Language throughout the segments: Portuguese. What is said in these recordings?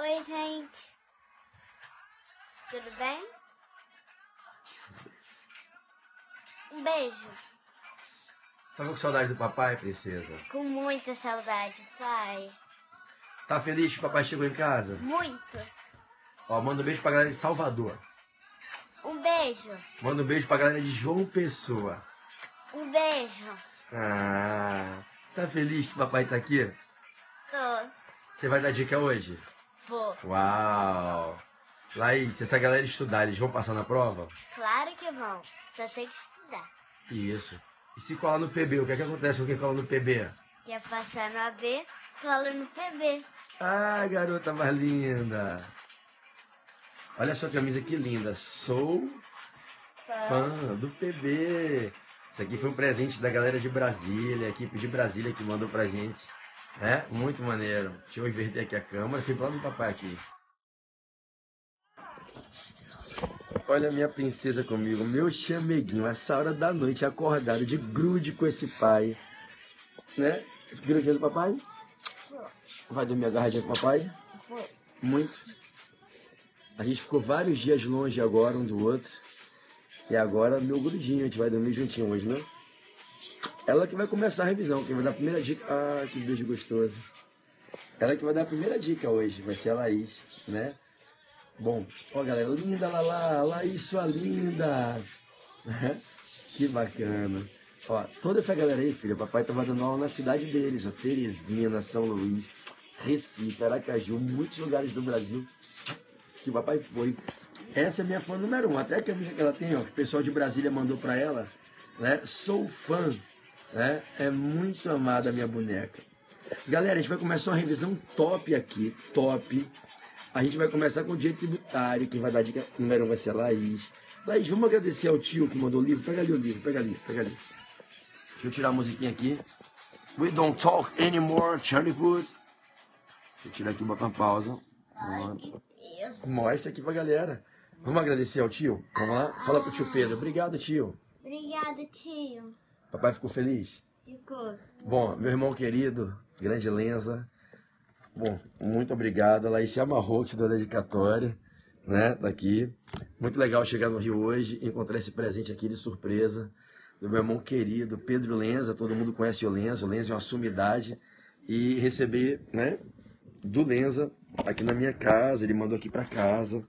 Oi, gente. Tudo bem? Um beijo. Tava com saudade do papai, princesa? Com muita saudade, pai. Tá feliz que o papai chegou em casa? Muito. Ó, manda um beijo pra galera de Salvador. Um beijo. Manda um beijo pra galera de João Pessoa. Um beijo. Ah, tá feliz que o papai tá aqui? Tô. Você vai dar dica hoje? Vou. Uau! Laís, se essa galera estudar, eles vão passar na prova? Claro que vão. Só tem que estudar. Isso. E se colar no PB, o que é que acontece com quem cola no PB? Quer passar no AB, cola no PB. Ah, garota mais linda! Olha a sua camisa que linda. Sou fã do PB. Isso aqui foi um presente da galera de Brasília, a equipe de Brasília que mandou pra gente. É, muito maneiro. Deixa eu inverter aqui a câmera, sempre lá do papai aqui. Olha a minha princesa comigo, meu chameguinho, essa hora da noite, acordado, de grude com esse pai. Né? Grudinho do papai? Vai dormir agarradinho com o papai? Muito. A gente ficou vários dias longe agora, um do outro. E agora, meu grudinho, a gente vai dormir juntinho hoje, né? Ela que vai começar a revisão, quem vai dar a primeira dica. Ah, que beijo gostoso. Ela que vai dar a primeira dica hoje, vai ser a Laís, né? Bom, ó galera, linda Lala, Laís, sua linda. Que bacana. Ó, toda essa galera aí, filha, papai tava dando aula na cidade deles, ó, Teresina, São Luís, Recife, Aracaju, muitos lugares do Brasil que o papai foi. Essa é minha fã número 1, até a camisa que ela tem, ó, que o pessoal de Brasília mandou pra ela, né? Sou fã, né? É muito amada a minha boneca. Galera, a gente vai começar uma revisão top aqui, top. A gente vai começar com o direito tributário, quem vai dar dica número 1 vai ser a Laís. Laís, vamos agradecer ao tio que mandou o livro. Pega ali o livro, pega ali, pega ali. Deixa eu tirar a musiquinha aqui. We don't talk anymore, Charlie Puth. Deixa eu tirar aqui e botar uma pausa. Mostra aqui pra galera. Vamos agradecer ao tio? Vamos lá? Fala pro tio Pedro. Obrigado, tio. Obrigada, tio. Papai ficou feliz? Ficou. Bom, meu irmão querido, grande Lenza. Bom, muito obrigado. Ela aí se amarrou, te deu a dedicatória, né? Tá aqui. Muito legal chegar no Rio hoje e encontrar esse presente aqui de surpresa do meu irmão querido, Pedro Lenza. Todo mundo conhece o Lenza. O Lenza é uma sumidade. E receber, né? Do Lenza aqui na minha casa. Ele mandou aqui pra casa,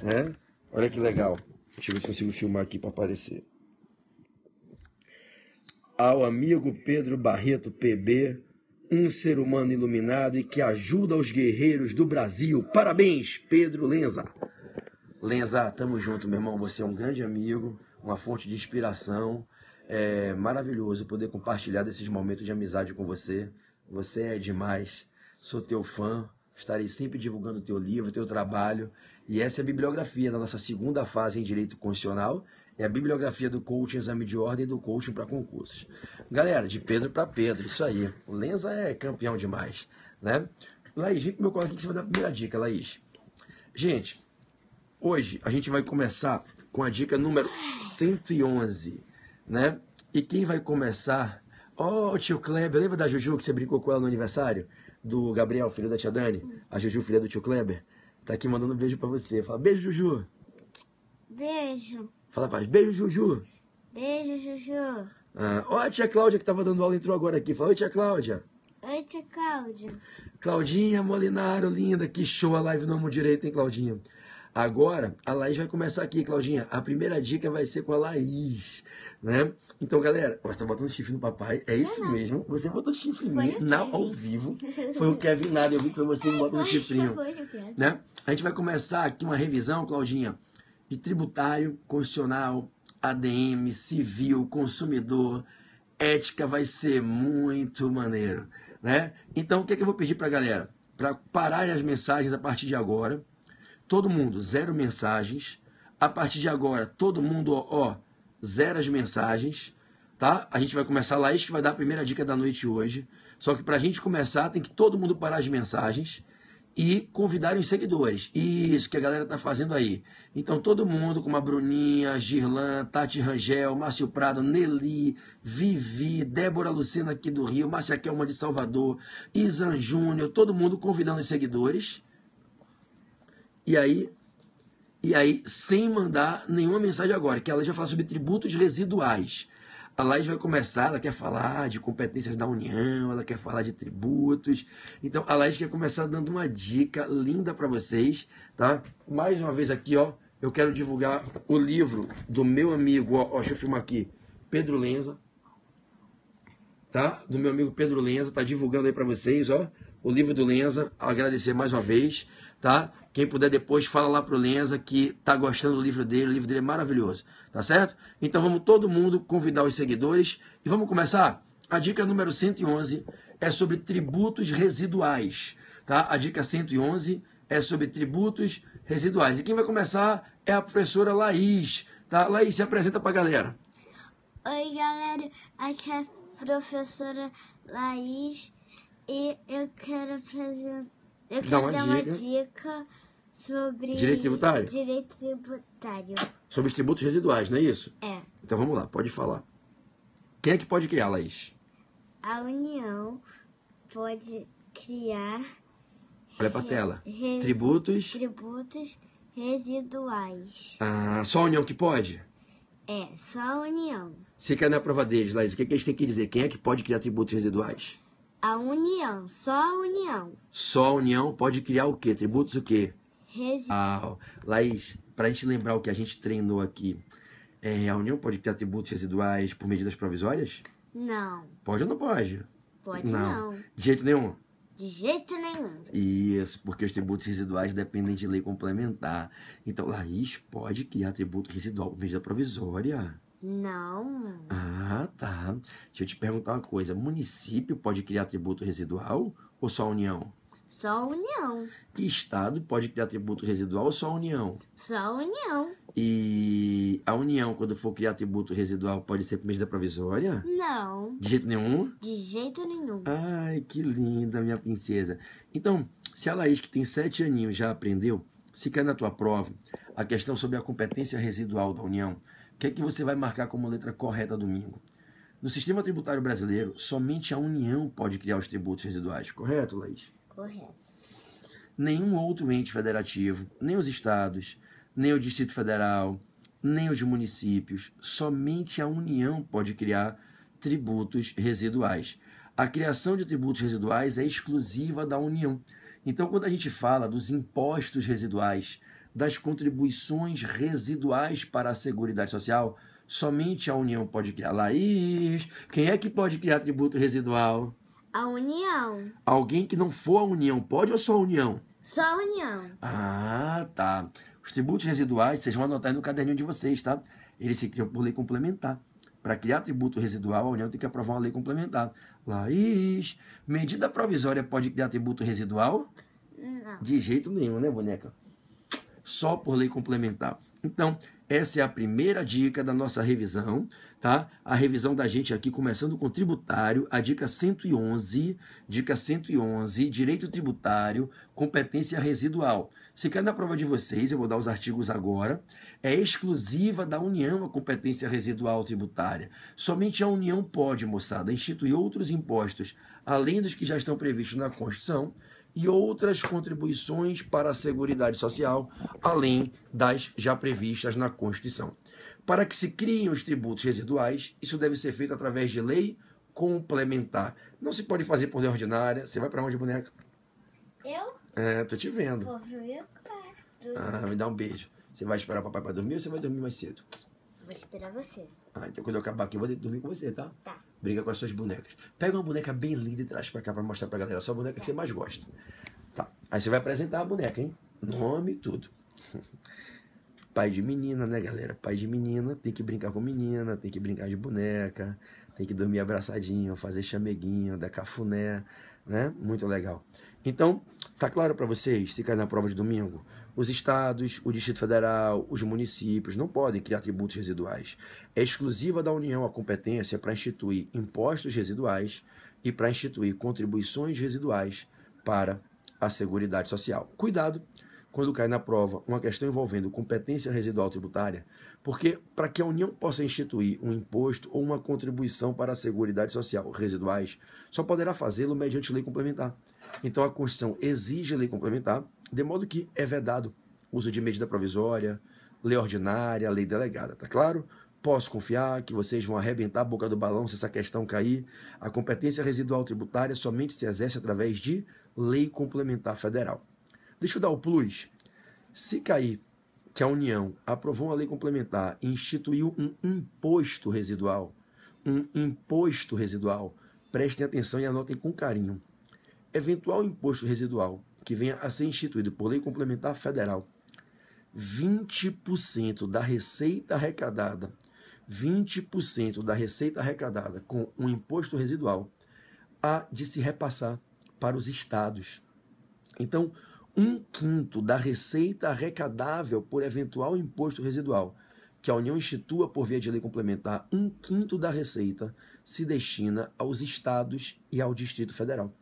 né? Olha que legal. Deixa eu ver se consigo filmar aqui para aparecer. Ao amigo Pedro Barreto, PB, um ser humano iluminado e que ajuda os guerreiros do Brasil. Parabéns, Pedro Lenza. Lenza, tamo junto, meu irmão. Você é um grande amigo, uma fonte de inspiração. É maravilhoso poder compartilhar desses momentos de amizade com você. Você é demais. Sou teu fã. Estarei sempre divulgando teu livro, teu trabalho. E essa é a bibliografia da nossa segunda fase em Direito Constitucional. É a bibliografia do coaching, exame de ordem e do coaching para concursos. Galera, de Pedro para Pedro, isso aí. O Lenza é campeão demais, né? Laís, vem pro meu colo aqui que você vai dar a primeira dica, Laís. Gente, hoje a gente vai começar com a dica número 111, né? E quem vai começar... Ó, o tio Kleber, lembra da Juju que você brincou com ela no aniversário? Do Gabriel, filho da tia Dani? A Juju, filha do tio Kleber? Tá aqui mandando um beijo pra você. Fala, beijo, Juju. Beijo. Fala, paz. Beijo, Juju. Beijo, Juju. Ó, a tia Cláudia que tava dando aula entrou agora aqui. Fala, oi, tia Cláudia. Oi, tia Cláudia. Claudinha Molinaro, linda. Que show a live no Amo Direito, hein, Claudinha? Agora, a Laís vai começar aqui, Claudinha. A primeira dica vai ser com a Laís, né? Então, galera, você tá botando chifre no papai. É isso mesmo. Você botou chifre em mim, ao vivo. Foi o Kevin Nada, eu vi que foi você que botou um chifrinho. Né? A gente vai começar aqui uma revisão, Claudinha, de tributário, constitucional, ADM, civil, consumidor, ética. Vai ser muito maneiro, né? Então, o que é que eu vou pedir pra galera? Para pararem as mensagens a partir de agora. Todo mundo, 0 mensagens. A partir de agora, todo mundo, ó, 0 as mensagens, tá? A gente vai começar, a Laís que vai dar a primeira dica da noite hoje. Só que pra gente começar, tem que todo mundo parar as mensagens e convidarem os seguidores. Isso que a galera tá fazendo aí. Então, todo mundo, como a Bruninha, Girlan, Tati Rangel, Márcio Prado, Nelly, Vivi, Débora Lucena aqui do Rio, Márcia Kelma de Salvador, Isan Júnior, todo mundo convidando os seguidores. E aí, sem mandar nenhuma mensagem agora, que ela já fala sobre tributos residuais. A Laís vai começar, ela quer falar de competências da União, ela quer falar de tributos. Então, a Laís quer começar dando uma dica linda para vocês, tá? Mais uma vez aqui, ó, eu quero divulgar o livro do meu amigo, ó, deixa eu filmar aqui, Pedro Lenza, tá? Do meu amigo Pedro Lenza, tá divulgando aí para vocês, ó, o livro do Lenza. Agradecer mais uma vez, tá? Quem puder depois, fala lá pro Lenza que tá gostando do livro dele. O livro dele é maravilhoso, tá certo? Então vamos todo mundo convidar os seguidores e vamos começar. A dica número 111 é sobre tributos residuais, tá? A dica 111 é sobre tributos residuais. E quem vai começar é a professora Laís, tá? Laís, se apresenta pra galera. Oi, galera. Aqui é a professora Laís e eu quero dar uma dica sobre direito tributário? Direito tributário. Sobre os tributos residuais, não é isso? É. Então vamos lá, pode falar. Quem é que pode criar, Laís? A União pode criar... Olha pra tela. Tributos residuais. Ah, só a União que pode? É, só a União. Se quer na prova deles, Laís, o que eles têm que dizer? Quem é que pode criar tributos residuais? A União, só a União. Só a União pode criar o quê? Tributos o quê? Residuais. Laís, pra gente lembrar o que a gente treinou aqui, a União pode criar tributos residuais por medidas provisórias? Não. Pode ou não pode? Pode não. De jeito nenhum? De jeito nenhum. Isso, porque os tributos residuais dependem de lei complementar. Então, Laís pode criar tributo residual por medida provisória? Não. Ah, tá. Deixa eu te perguntar uma coisa. Município pode criar tributo residual ou só a União? Só a União. E Estado pode criar tributo residual ou só a União? Só a União. E a União, quando for criar tributo residual, pode ser por medida provisória? Não. De jeito nenhum? De jeito nenhum. Ai, que linda, minha princesa. Então, se a Laís, que tem 7 aninhos, já aprendeu, se cai na tua prova a questão sobre a competência residual da União, o que é que você vai marcar como letra correta domingo? No sistema tributário brasileiro, somente a União pode criar os tributos residuais. Correto, Laís? Correto. Nenhum outro ente federativo, nem os estados, nem o Distrito Federal, nem os municípios, somente a União pode criar tributos residuais. A criação de tributos residuais é exclusiva da União. Então, quando a gente fala dos impostos residuais, das contribuições residuais para a Seguridade Social, somente a União pode criar. Laís, quem é que pode criar tributo residual? A União. Alguém que não for a União pode ou só a União? Só a União. Ah, tá. Os tributos residuais, vocês vão anotar aí no caderninho de vocês, tá? Eles se criam por lei complementar. Para criar tributo residual, a União tem que aprovar uma lei complementar. Laís, medida provisória pode criar tributo residual? Não. De jeito nenhum, né, boneca? Só por lei complementar. Então, essa é a primeira dica da nossa revisão, tá? A revisão da gente aqui, começando com tributário, a dica 111, direito tributário, competência residual. Se cai na prova de vocês, eu vou dar os artigos agora, é exclusiva da União a competência residual tributária. Somente a União pode, moçada, instituir outros impostos, além dos que já estão previstos na Constituição, e outras contribuições para a Seguridade Social, além das já previstas na Constituição. Para que se criem os tributos residuais, isso deve ser feito através de lei complementar. Não se pode fazer por lei ordinária. Você vai para onde, boneca? Eu? Tô te vendo. Vou pro meu quarto. Ah, me dá um beijo. Você vai esperar o papai para dormir ou você vai dormir mais cedo? Vou esperar você. Ah, então quando eu acabar aqui eu vou dormir com você, tá? Tá. Briga com as suas bonecas. Pega uma boneca bem linda e traz pra cá pra mostrar pra galera. Só a boneca que você mais gosta. Tá. Aí você vai apresentar a boneca, hein? Nome e tudo. Pai de menina, né, galera? Pai de menina tem que brincar com menina, tem que brincar de boneca, tem que dormir abraçadinho, fazer chameguinho, dar cafuné, né? Muito legal. Então, tá claro pra vocês, se cair na prova de domingo? Os estados, o Distrito Federal, os municípios não podem criar tributos residuais. É exclusiva da União a competência para instituir impostos residuais e para instituir contribuições residuais para a Seguridade Social. Cuidado quando cai na prova uma questão envolvendo competência residual tributária, porque para que a União possa instituir um imposto ou uma contribuição para a Seguridade Social residuais, só poderá fazê-lo mediante lei complementar. Então a Constituição exige lei complementar, de modo que é vedado uso de medida provisória, lei ordinária, lei delegada, tá claro? Posso confiar que vocês vão arrebentar a boca do balão se essa questão cair. A competência residual tributária somente se exerce através de lei complementar federal. Deixa eu dar o plus. Se cair que a União aprovou uma lei complementar e instituiu um imposto residual, prestem atenção e anotem com carinho. Eventual imposto residual que venha a ser instituído por lei complementar federal, 20% da receita arrecadada, 20% da receita arrecadada com um imposto residual há de se repassar para os estados. Então, 1/5 da receita arrecadável por eventual imposto residual que a União institua por via de lei complementar, 1/5 da receita se destina aos estados e ao Distrito Federal.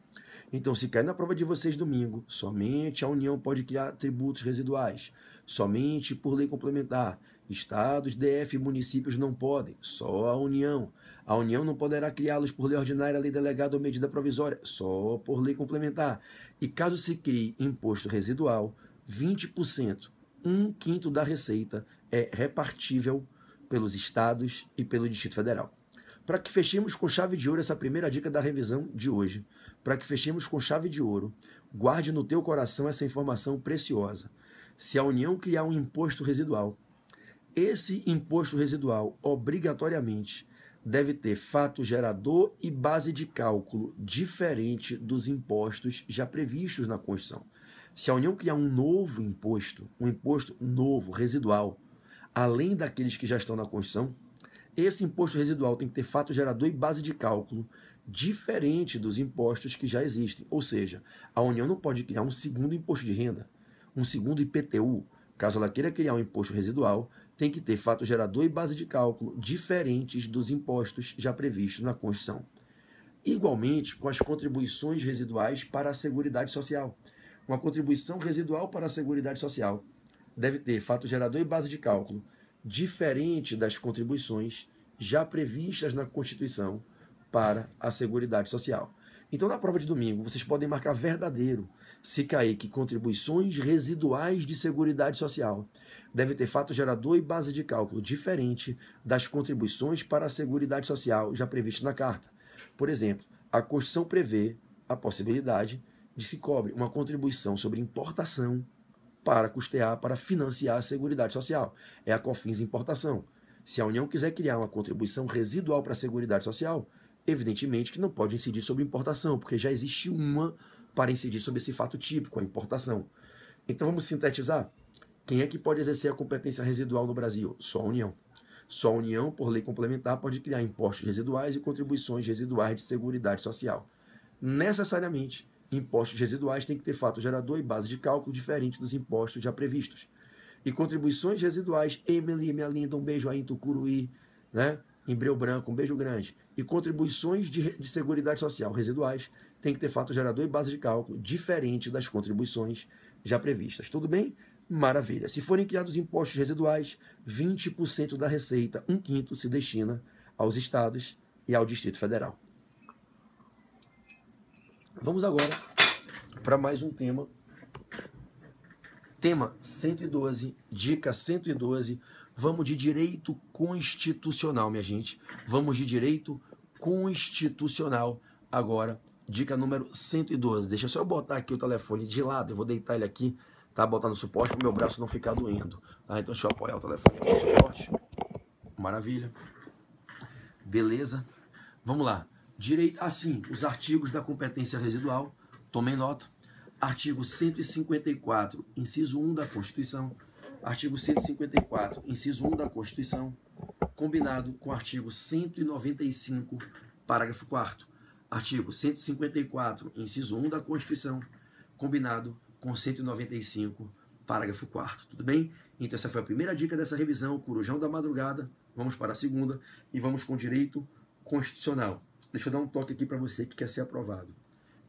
Então, se cair na prova de vocês domingo, somente a União pode criar tributos residuais, somente por lei complementar. Estados, DF e municípios não podem, só a União. A União não poderá criá-los por lei ordinária, lei delegada ou medida provisória, só por lei complementar. E caso se crie imposto residual, 20%, 1/5 da receita, é repartível pelos estados e pelo Distrito Federal. Para que fechemos com chave de ouro essa primeira dica da revisão de hoje, para que fechemos com chave de ouro, guarde no teu coração essa informação preciosa. Se a União criar um imposto residual, esse imposto residual, obrigatoriamente, deve ter fato gerador e base de cálculo diferente dos impostos já previstos na Constituição. Se a União criar um imposto novo, residual, além daqueles que já estão na Constituição, esse imposto residual tem que ter fato gerador e base de cálculo diferente dos impostos que já existem. Ou seja, a União não pode criar um segundo imposto de renda, um segundo IPTU. Caso ela queira criar um imposto residual, tem que ter fato gerador e base de cálculo diferentes dos impostos já previstos na Constituição. Igualmente com as contribuições residuais para a Seguridade Social. Uma contribuição residual para a Seguridade Social deve ter fato gerador e base de cálculo diferente das contribuições já previstas na Constituição para a Seguridade Social. Então, na prova de domingo, vocês podem marcar verdadeiro se cair que contribuições residuais de Seguridade Social devem ter fato gerador e base de cálculo diferente das contribuições para a Seguridade Social já previstas na Carta. Por exemplo, a Constituição prevê a possibilidade de se cobre uma contribuição sobre importação para custear, para financiar a Seguridade Social. É a COFINS Importação. Se a União quiser criar uma contribuição residual para a Seguridade Social, evidentemente que não pode incidir sobre importação, porque já existe uma para incidir sobre esse fato típico, a importação. Então vamos sintetizar? Quem é que pode exercer a competência residual no Brasil? Só a União. Só a União, por lei complementar, pode criar impostos residuais e contribuições residuais de Seguridade Social. Necessariamente, impostos residuais têm que ter fato gerador e base de cálculo diferente dos impostos já previstos. E contribuições residuais, Emily, minha linda, um beijo aí em Tucuruí, né? Em Breu Branco, um beijo grande. E contribuições de Seguridade Social residuais têm que ter fato gerador e base de cálculo diferente das contribuições já previstas. Tudo bem? Maravilha. Se forem criados impostos residuais, 20% da receita, 1/5 se destina aos estados e ao Distrito Federal. Vamos agora para mais um tema. Tema 112, dica 112. Vamos de direito constitucional, minha gente. Vamos de direito constitucional agora. Dica número 112. Deixa só eu botar aqui o telefone de lado. Eu vou deitar ele aqui, tá? Botar no suporte para o meu braço não ficar doendo. Tá? Então deixa eu apoiar o telefone aqui no suporte. Maravilha. Beleza. Vamos lá. Direito, assim, os artigos da competência residual. Tomem nota. Artigo 154, inciso 1 da Constituição. Artigo 154, inciso 1 da Constituição, combinado com o artigo 195, parágrafo 4º. Artigo 154, inciso 1 da Constituição, combinado com 195, parágrafo 4º. Tudo bem? Então essa foi a primeira dica dessa revisão, Corujão da Madrugada. Vamos para a segunda e vamos com direito constitucional. Deixa eu dar um toque aqui para você que quer ser aprovado.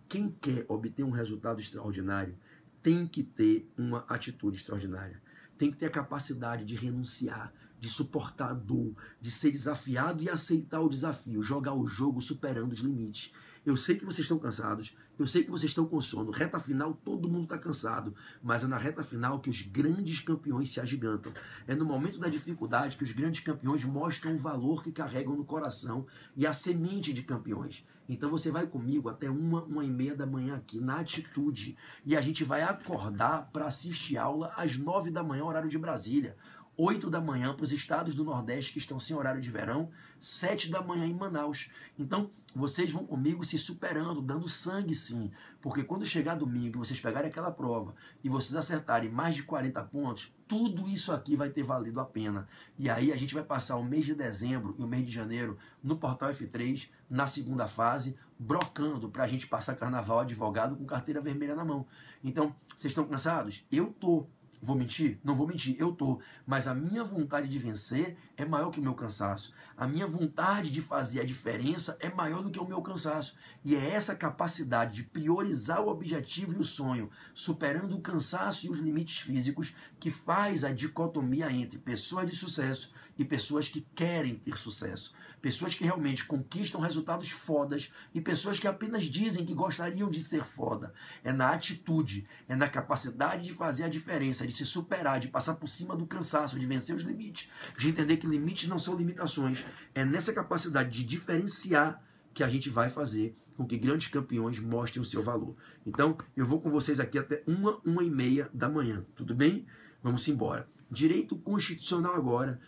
Quem quer obter um resultado extraordinário tem que ter uma atitude extraordinária. Tem que ter a capacidade de renunciar, de suportar a dor, de ser desafiado e aceitar o desafio, jogar o jogo superando os limites. Eu sei que vocês estão cansados, eu sei que vocês estão com sono. Reta final, todo mundo está cansado, mas é na reta final que os grandes campeões se agigantam. É no momento da dificuldade que os grandes campeões mostram o valor que carregam no coração e a semente de campeões. Então você vai comigo até 1h30 da manhã aqui na Atitude e a gente vai acordar para assistir aula às 9 da manhã, horário de Brasília. 8 da manhã para os estados do Nordeste que estão sem horário de verão, 7 da manhã em Manaus. Então, vocês vão comigo se superando, dando sangue sim, porque quando chegar domingo e vocês pegarem aquela prova e vocês acertarem mais de 40 pontos, tudo isso aqui vai ter valido a pena. E aí a gente vai passar o mês de dezembro e o mês de janeiro no Portal F3, na segunda fase, brocando para a gente passar carnaval advogado com carteira vermelha na mão. Então, vocês estão cansados? Eu tô. Vou mentir? Não vou mentir, eu tô. Mas a minha vontade de vencer é maior que o meu cansaço. A minha vontade de fazer a diferença é maior do que o meu cansaço. E é essa capacidade de priorizar o objetivo e o sonho, superando o cansaço e os limites físicos, que faz a dicotomia entre pessoas de sucesso e pessoas que querem ter sucesso. Pessoas que realmente conquistam resultados fodas e pessoas que apenas dizem que gostariam de ser foda. É na atitude, é na capacidade de fazer a diferença, de se superar, de passar por cima do cansaço, de vencer os limites, de entender que limites não são limitações. É nessa capacidade de diferenciar que a gente vai fazer com que grandes campeões mostrem o seu valor. Então, eu vou com vocês aqui até 1h30 da manhã. Tudo bem? Vamos embora. Direito constitucional agora,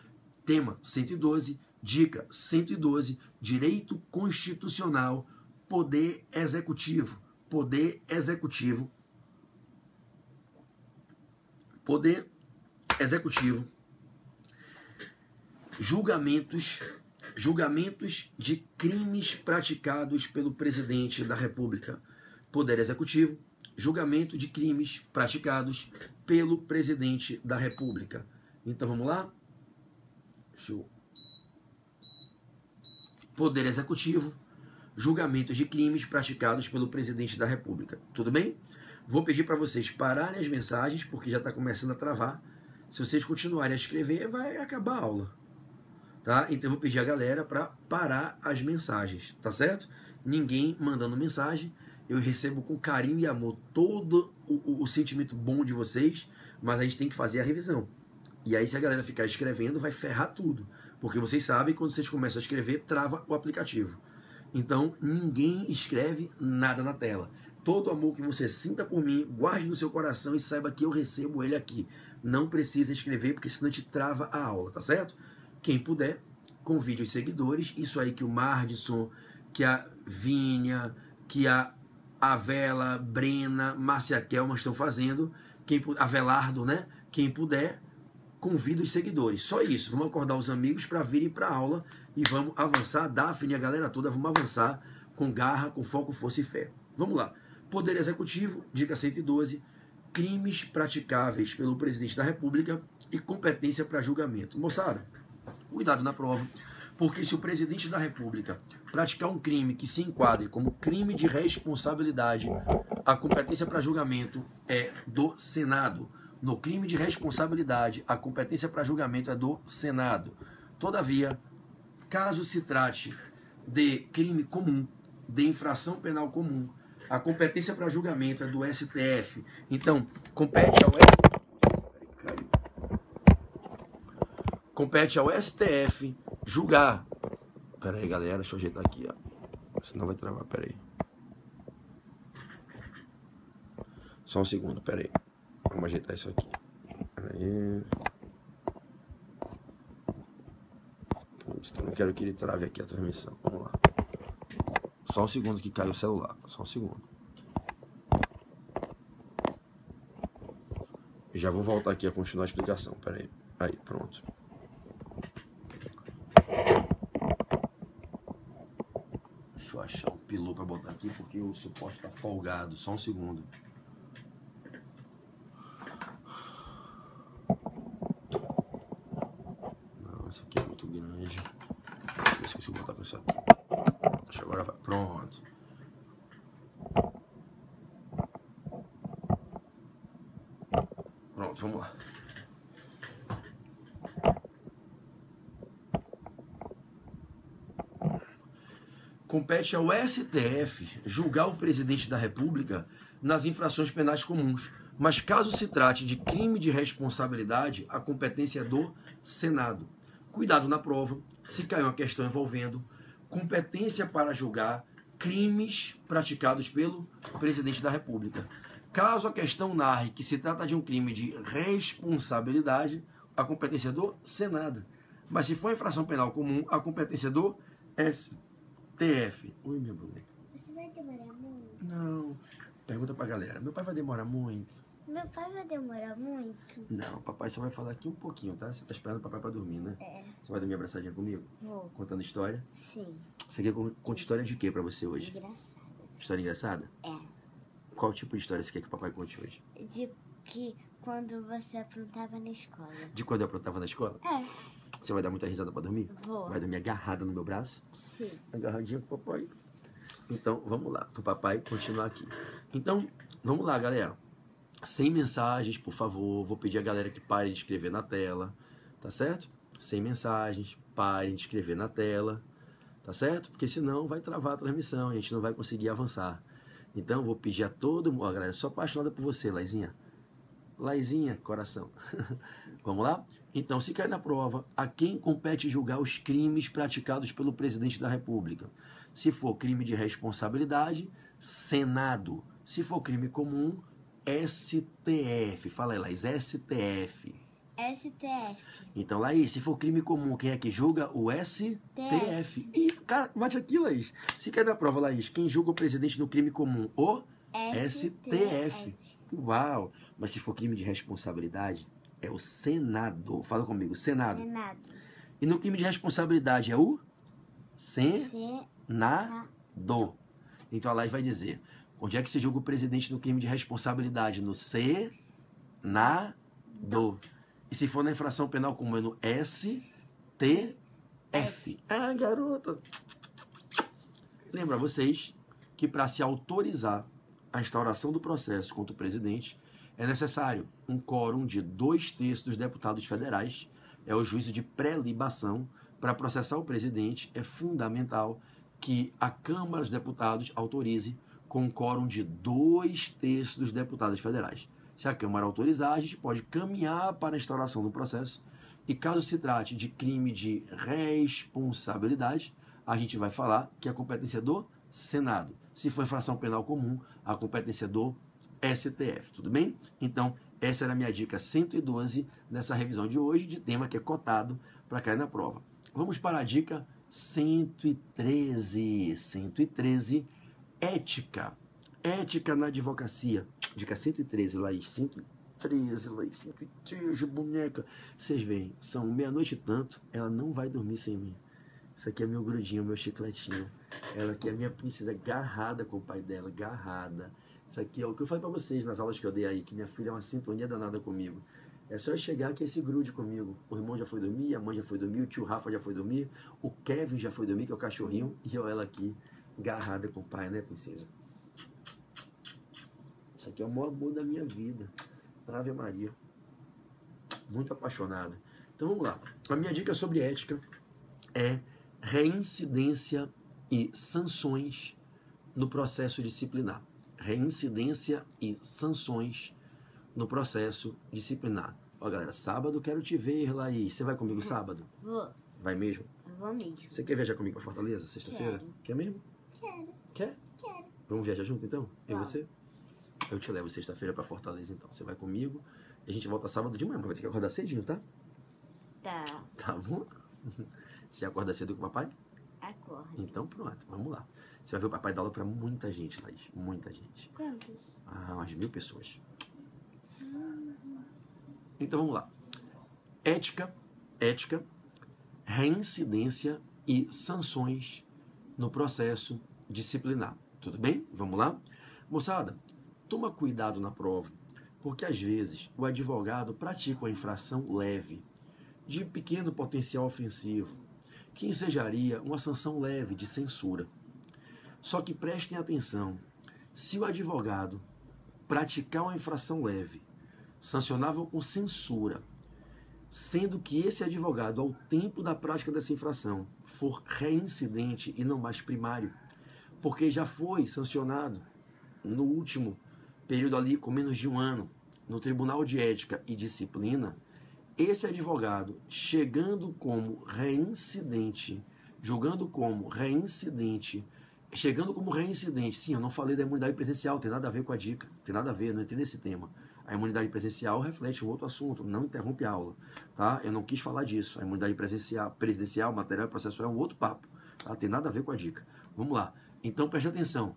tema 112, dica 112, direito constitucional, poder executivo. Poder executivo. Poder executivo. Julgamentos de crimes praticados pelo presidente da República. Poder executivo, julgamento de crimes praticados pelo presidente da República. Então vamos lá? Poder executivo, julgamentos de crimes praticados pelo presidente da República. Tudo bem? Vou pedir para vocês pararem as mensagens, porque já está começando a travar. Se vocês continuarem a escrever, vai acabar a aula. Tá? Então eu vou pedir a galera para parar as mensagens, tá certo? Ninguém mandando mensagem. Eu recebo com carinho e amor todo o sentimento bom de vocês, mas a gente tem que fazer a revisão. E aí se a galera ficar escrevendo, vai ferrar tudo. Porque vocês sabem que quando vocês começam a escrever, trava o aplicativo. Então ninguém escreve nada na tela. Todo amor que você sinta por mim, guarde no seu coração e saiba que eu recebo ele aqui. Não precisa escrever, porque senão te trava a aula, tá certo? Quem puder, convide os seguidores. Isso aí que o Mardson, que a Vinha, que a Vela, Brena, Márcia Kelma estão fazendo. Avelardo, né? Quem puder, convida os seguidores. Só isso. Vamos acordar os amigos para virem para a aula e vamos avançar. Daphne e a galera toda, vamos avançar com garra, com foco, força e fé. Vamos lá. Poder Executivo, dica 112, crimes praticáveis pelo presidente da República e competência para julgamento. Moçada, cuidado na prova, porque se o presidente da República praticar um crime que se enquadre como crime de responsabilidade, a competência para julgamento é do Senado. No crime de responsabilidade, a competência para julgamento é do Senado. Todavia, caso se trate de crime comum, de infração penal comum, a competência para julgamento é do STF. Então, compete ao STF julgar. Pera aí, galera, deixa eu ajeitar aqui, ó. Senão vai travar, pera aí. Só um segundo, pera aí. Vamos ajeitar isso aqui. Pera aí. Putz, que eu não quero que ele trave aqui a transmissão. Vamos lá. Só um segundo que caiu o celular. Só um segundo. Já vou voltar aqui a continuar a explicação. Pera aí. Aí, pronto. Deixa eu achar um pilô para botar aqui, porque o suporte tá folgado. Só um segundo. Não, esse aqui é muito grande. Eu esqueci de botar com isso aqui. Acho que agora vai. Pronto. Pronto, vamos lá. compete ao STF julgar o presidente da República nas infrações penais comuns. Mas caso se trate de crime de responsabilidade, a competência é do Senado. Cuidado na prova, se cair uma questão envolvendo competência para julgar crimes praticados pelo presidente da República. Caso a questão narre que se trata de um crime de responsabilidade, a competência é do Senado. Mas se for infração penal comum, a competência é do STF. Oi, minha boneca. Você vai demorar muito? Não. Pergunta pra galera. Meu pai vai demorar muito? Meu pai vai demorar muito? Não, papai só vai falar aqui um pouquinho, tá? Você tá esperando o papai pra dormir, né? É. Você vai dormir abraçadinha comigo? Vou. Contando história? Sim. Você quer que eu conte história de quê pra você hoje? Engraçado. História engraçada? É. Qual tipo de história você quer que o papai conte hoje? De que quando você aprontava na escola. De quando eu aprontava na escola? É. Você vai dar muita risada pra dormir? Vou. Vai dormir agarrada no meu braço? Sim. Agarradinha com o papai. Então, vamos lá, pro papai continuar aqui. Então, vamos lá, galera. Sem mensagens, por favor. Vou pedir a galera que pare de escrever na tela, tá certo? Sem mensagens, parem de escrever na tela, tá certo? Porque senão vai travar a transmissão e a gente não vai conseguir avançar. Então, vou pedir a todo mundo, galera, eu sou apaixonada por você, Laizinha. Laizinha, coração. Vamos lá? Então, se cair na prova, a quem compete julgar os crimes praticados pelo presidente da República? Se for crime de responsabilidade, Senado. Se for crime comum, STF. Fala aí, Laís, STF. STF. Então, Laís, se for crime comum, quem é que julga? O STF. Ih, cara, bate aqui, Laís. Se cair na prova, Laís, quem julga o presidente no crime comum? O STF. Uau! Mas se for crime de responsabilidade, é o Senado. Fala comigo, Senado. Senado. E no crime de responsabilidade é o Senado. Então a Laís vai dizer, onde é que se julga o presidente no crime de responsabilidade? No Senado. E se for na infração penal comum é no STF. Ah, garota! Lembra vocês que para se autorizar a instauração do processo contra o presidente, é necessário um quórum de 2/3 dos deputados federais. É o juízo de pré-libação. Para processar o presidente, é fundamental que a Câmara dos Deputados autorize com um quórum de 2/3 dos deputados federais. Se a Câmara autorizar, a gente pode caminhar para a instauração do processo. E caso se trate de crime de responsabilidade, a gente vai falar que a competência é do Senado. Se for infração penal comum, a competência é do STF, tudo bem? Então, essa era a minha dica 112 nessa revisão de hoje, de tema que é cotado para cair na prova. Vamos para a dica 113. 113, ética. Ética na advocacia. Dica 113, Laís. 113, Laís. 113, boneca. Vocês veem, são meia-noite e tanto, ela não vai dormir sem mim. Isso aqui é meu grudinho, meu chicletinho. Ela aqui é a minha princesa, garrada com o pai dela, garrada. Isso aqui é o que eu falei pra vocês nas aulas que eu dei aí, que minha filha é uma sintonia danada comigo. É só eu chegar que esse grude comigo. O irmão já foi dormir, a mãe já foi dormir, o tio Rafa já foi dormir, o Kevin já foi dormir, que é o cachorrinho, e eu ela aqui, garrada com o pai, né, princesa? Isso aqui é o maior amor da minha vida. Ave Maria. Muito apaixonado. Então vamos lá. A minha dica sobre ética é reincidência e sanções no processo disciplinar. Reincidência e sanções no processo disciplinar. Ó, galera, sábado quero te ver, Laís. Você vai comigo sábado? Vou. Vai mesmo? Vou mesmo. Você quer viajar comigo pra Fortaleza, sexta-feira? Quero. Quer mesmo? Quero. Quer? Quero. Vamos viajar junto, então? Eu e Vamos. você? Eu te levo sexta-feira pra Fortaleza, então. Você vai comigo e a gente volta sábado de manhã, mas vai ter que acordar cedinho, tá? Tá. Tá bom? Você acorda cedo com o papai? Acorda. Então pronto, vamos lá. Você vai ver o papai dar aula pra muita gente, Laís. Muita gente. Quantos? Ah, umas 1000 pessoas. Então vamos lá. Ética, reincidência e sanções no processo disciplinar. Tudo bem? Vamos lá? Moçada, toma cuidado na prova, porque às vezes o advogado pratica uma infração leve, de pequeno potencial ofensivo, que ensejaria uma sanção leve de censura. Só que prestem atenção, se o advogado praticar uma infração leve, sancionável com censura, sendo que esse advogado, ao tempo da prática dessa infração, for reincidente e não mais primário, porque já foi sancionado no último período ali com menos de um ano no Tribunal de Ética e Disciplina, esse advogado, chegando como reincidente, sim, eu não falei da imunidade presencial, tem nada a ver com a dica, tem nada a ver, não entrei nesse tema. A imunidade presencial reflete um outro assunto, não interrompe a aula, tá? Eu não quis falar disso. A imunidade presidencial, material e processual é um outro papo, tá? Tem nada a ver com a dica. Vamos lá. Então, preste atenção.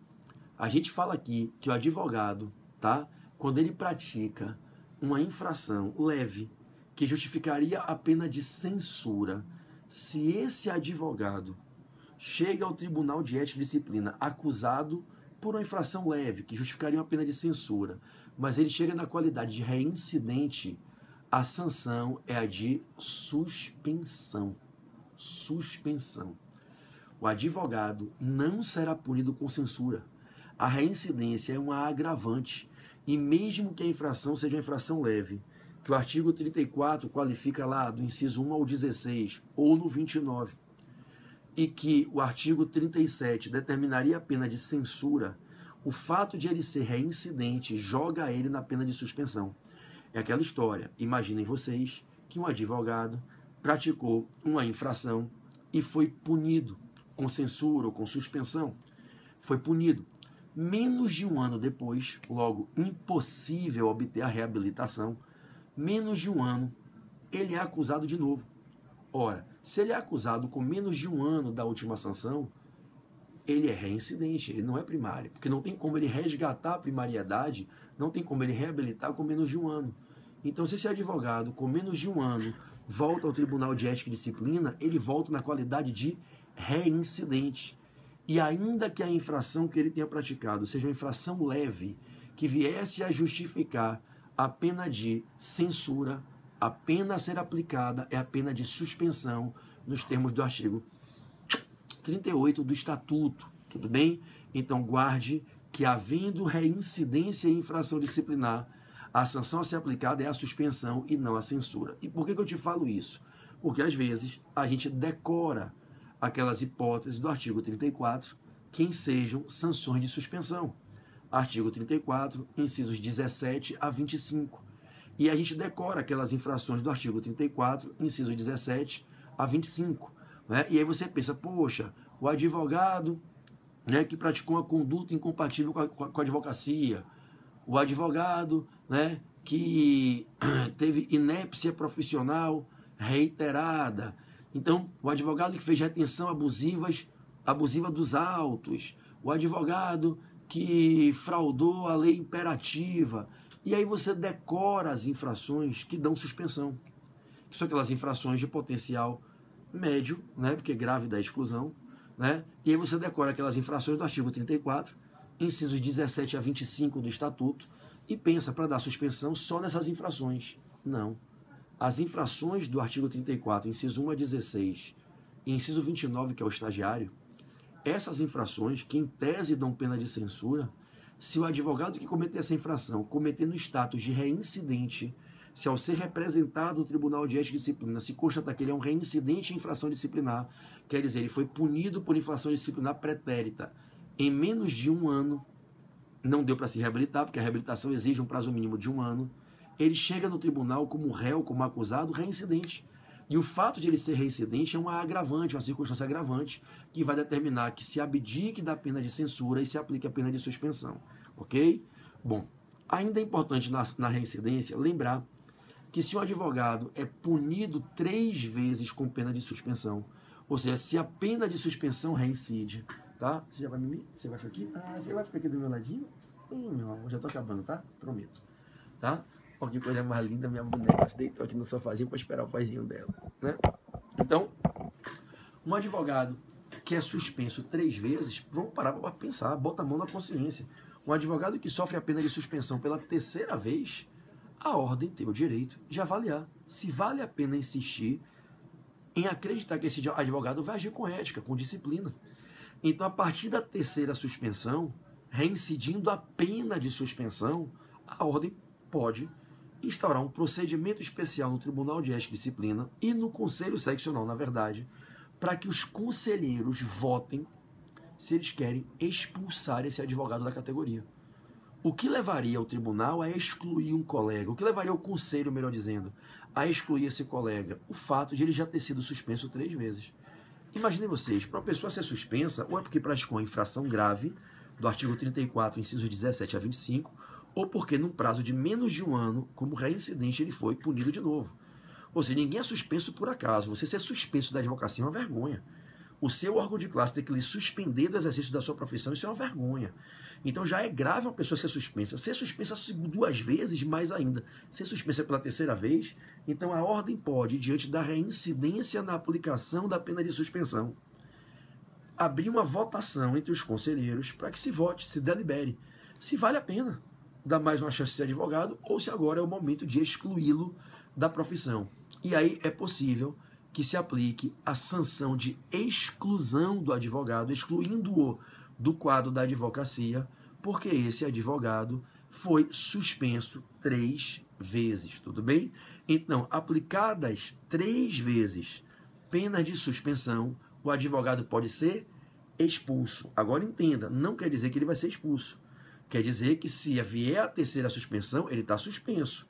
A gente fala aqui que o advogado, tá? Quando ele pratica uma infração leve, que justificaria a pena de censura, se esse advogado chega ao Tribunal de Ética e Disciplina acusado por uma infração leve, que justificaria uma pena de censura, mas ele chega na qualidade de reincidente, a sanção é a de suspensão. Suspensão. O advogado não será punido com censura. A reincidência é uma agravante, e mesmo que a infração seja uma infração leve, que o artigo 34 qualifica lá do inciso 1 ao 16, ou no 29, e que o artigo 37 determinaria a pena de censura, o fato de ele ser reincidente joga ele na pena de suspensão. É aquela história, imaginem vocês que um advogado praticou uma infração e foi punido com censura ou com suspensão. Foi punido. Menos de um ano depois, logo impossível obter a reabilitação, menos de um ano, ele é acusado de novo. Ora, se ele é acusado com menos de um ano da última sanção, ele é reincidente, ele não é primário, porque não tem como ele resgatar a primariedade, não tem como ele reabilitar com menos de um ano. Então, se esse advogado, com menos de um ano, volta ao Tribunal de Ética e Disciplina, ele volta na qualidade de reincidente. E ainda que a infração que ele tenha praticado seja uma infração leve, que viesse a justificar a pena de censura, a pena a ser aplicada é a pena de suspensão, nos termos do artigo 38 do Estatuto, tudo bem? Então guarde que, havendo reincidência em infração disciplinar, a sanção a ser aplicada é a suspensão e não a censura. E por que eu te falo isso? Porque às vezes a gente decora aquelas hipóteses do artigo 34 que ensejam sanções de suspensão. Artigo 34, incisos 17 a 25. E a gente decora aquelas infrações do artigo 34, incisos 17 a 25. Né? E aí você pensa, poxa, o advogado, né, que praticou uma conduta incompatível com a advocacia, o advogado, né, que teve inépcia profissional reiterada, então o advogado que fez retenção abusiva dos autos, o advogado que fraudou a lei imperativa, e aí você decora as infrações que dão suspensão, que são aquelas infrações de potencial médio, né, porque grave da exclusão, né, e aí você decora aquelas infrações do artigo 34, incisos 17 a 25 do Estatuto, e pensa para dar suspensão só nessas infrações. Não. As infrações do artigo 34, inciso 1 a 16, e inciso 29, que é o estagiário, essas infrações, que em tese dão pena de censura, se o advogado que cometer essa infração cometer no status de reincidente, se ao ser representado no Tribunal de Ética e Disciplina se constatar que ele é um reincidente em infração disciplinar, quer dizer, ele foi punido por infração disciplinar pretérita em menos de um ano, não deu para se reabilitar, porque a reabilitação exige um prazo mínimo de um ano, ele chega no tribunal como réu, como acusado, reincidente. E o fato de ele ser reincidente é uma agravante, uma circunstância agravante, que vai determinar que se abdique da pena de censura e se aplique a pena de suspensão. Ok? Bom, ainda é importante na reincidência lembrar que se o advogado é punido 3 vezes com pena de suspensão, ou seja, se a pena de suspensão reincide, tá? Você já vai mimir? Você vai ficar aqui? Ah, você vai ficar aqui do meu ladinho? Meu amor, já tô acabando, tá? Prometo. Tá? Olha que coisa mais linda, minha boneca se deitou aqui no sofazinho para esperar o paizinho dela, né? Então, um advogado que é suspenso 3 vezes, vamos parar para pensar, bota a mão na consciência. Um advogado que sofre a pena de suspensão pela 3ª vez, a ordem tem o direito de avaliar se vale a pena insistir em acreditar que esse advogado vai agir com ética, com disciplina. Então, a partir da 3ª suspensão, reincidindo a pena de suspensão, a ordem pode instaurar um procedimento especial no Tribunal de Ética e Disciplina e no Conselho Seccional, na verdade, para que os conselheiros votem se eles querem expulsar esse advogado da categoria. O que levaria o tribunal a excluir um colega? O que levaria o conselho, melhor dizendo, a excluir esse colega? O fato de ele já ter sido suspenso 3 vezes. Imaginem vocês, para uma pessoa ser suspensa, ou é porque praticou uma infração grave, do artigo 34, incisos 17 a 25, ou porque num prazo de menos de 1 ano, como reincidente, ele foi punido de novo. Ou seja, ninguém é suspenso por acaso. Você ser suspenso da advocacia é uma vergonha. O seu órgão de classe ter que lhe suspender do exercício da sua profissão, isso é uma vergonha. Então já é grave uma pessoa ser suspensa. Ser suspensa 2 vezes, mais ainda. Ser suspensa pela 3ª vez, então a ordem pode, diante da reincidência na aplicação da pena de suspensão, abrir uma votação entre os conselheiros para que se vote, se delibere, se vale a pena dar mais uma chance de ser advogado ou se agora é o momento de excluí-lo da profissão. E aí é possível que se aplique a sanção de exclusão do advogado, excluindo-o do quadro da advocacia, porque esse advogado foi suspenso 3 vezes, tudo bem? Então, aplicadas 3 vezes penas de suspensão, o advogado pode ser expulso. Agora entenda, não quer dizer que ele vai ser expulso. Quer dizer que se vier a 3ª suspensão, ele está suspenso.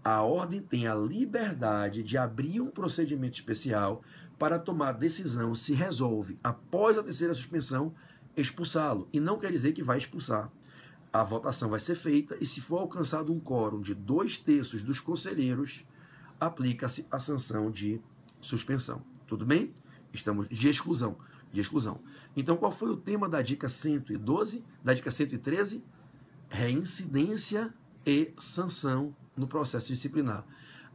A ordem tem a liberdade de abrir um procedimento especial para tomar decisão se resolve, após a 3ª suspensão, expulsá-lo. E não quer dizer que vai expulsar. A votação vai ser feita e se for alcançado um quórum de 2/3 dos conselheiros, aplica-se a sanção de suspensão. Tudo bem? Estamos de exclusão. Então, qual foi o tema da dica 112, da dica 113? Reincidência e sanção no processo disciplinar.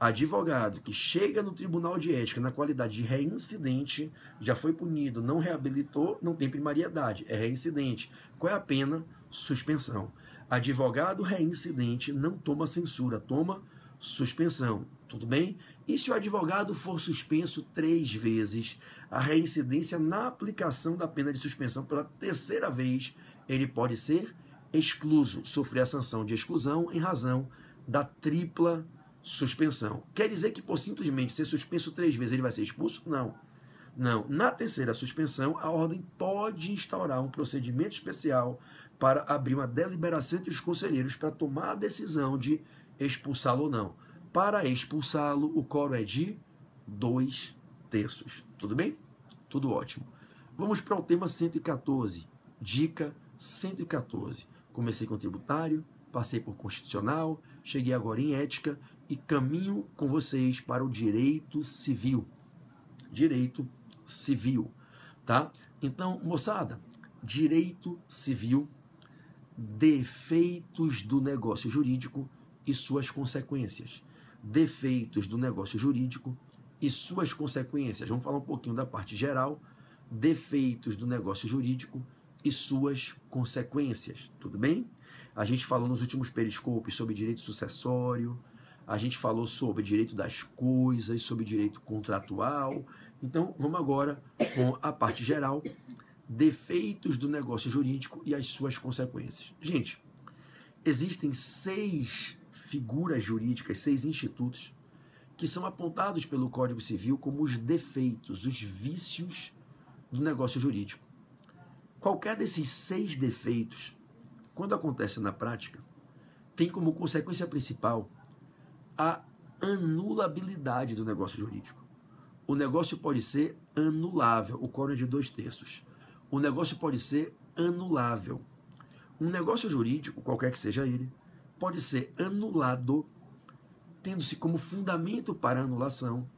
Advogado que chega no Tribunal de Ética na qualidade de reincidente, já foi punido, não reabilitou, não tem primariedade, é reincidente. Qual é a pena? Suspensão. Advogado reincidente não toma censura, toma suspensão. Tudo bem? E se o advogado for suspenso 3 vezes, a reincidência na aplicação da pena de suspensão pela 3ª vez, ele pode ser excluso, sofrer a sanção de exclusão em razão da tripla suspensão. Quer dizer que por simplesmente ser suspenso 3 vezes ele vai ser expulso? Não. Não. Na 3ª suspensão, a ordem pode instaurar um procedimento especial para abrir uma deliberação entre os conselheiros para tomar a decisão de expulsá-lo ou não. Para expulsá-lo, o quórum é de 2/3. Tudo bem? Tudo ótimo. Vamos para o tema 114. Dica 114. Comecei com tributário, passei por constitucional, cheguei agora em ética e caminho com vocês para o direito civil. Direito civil, tá? Então, moçada, direito civil, defeitos do negócio jurídico e suas consequências. Defeitos do negócio jurídico e suas consequências. Vamos falar um pouquinho da parte geral. Defeitos do negócio jurídico e suas consequências. Tudo bem? A gente falou nos últimos periscopos sobre direito sucessório, a gente falou sobre direito das coisas, sobre direito contratual. Então, vamos agora com a parte geral, defeitos do negócio jurídico e as suas consequências. Gente, existem 6 figuras jurídicas, 6 institutos, que são apontados pelo Código Civil como os defeitos, os vícios do negócio jurídico. Qualquer desses 6 defeitos, quando acontece na prática, tem como consequência principal a anulabilidade do negócio jurídico. O negócio pode ser anulável, o quórum é de 2/3. O negócio pode ser anulável. Um negócio jurídico, qualquer que seja ele, pode ser anulado, tendo-se como fundamento para a anulação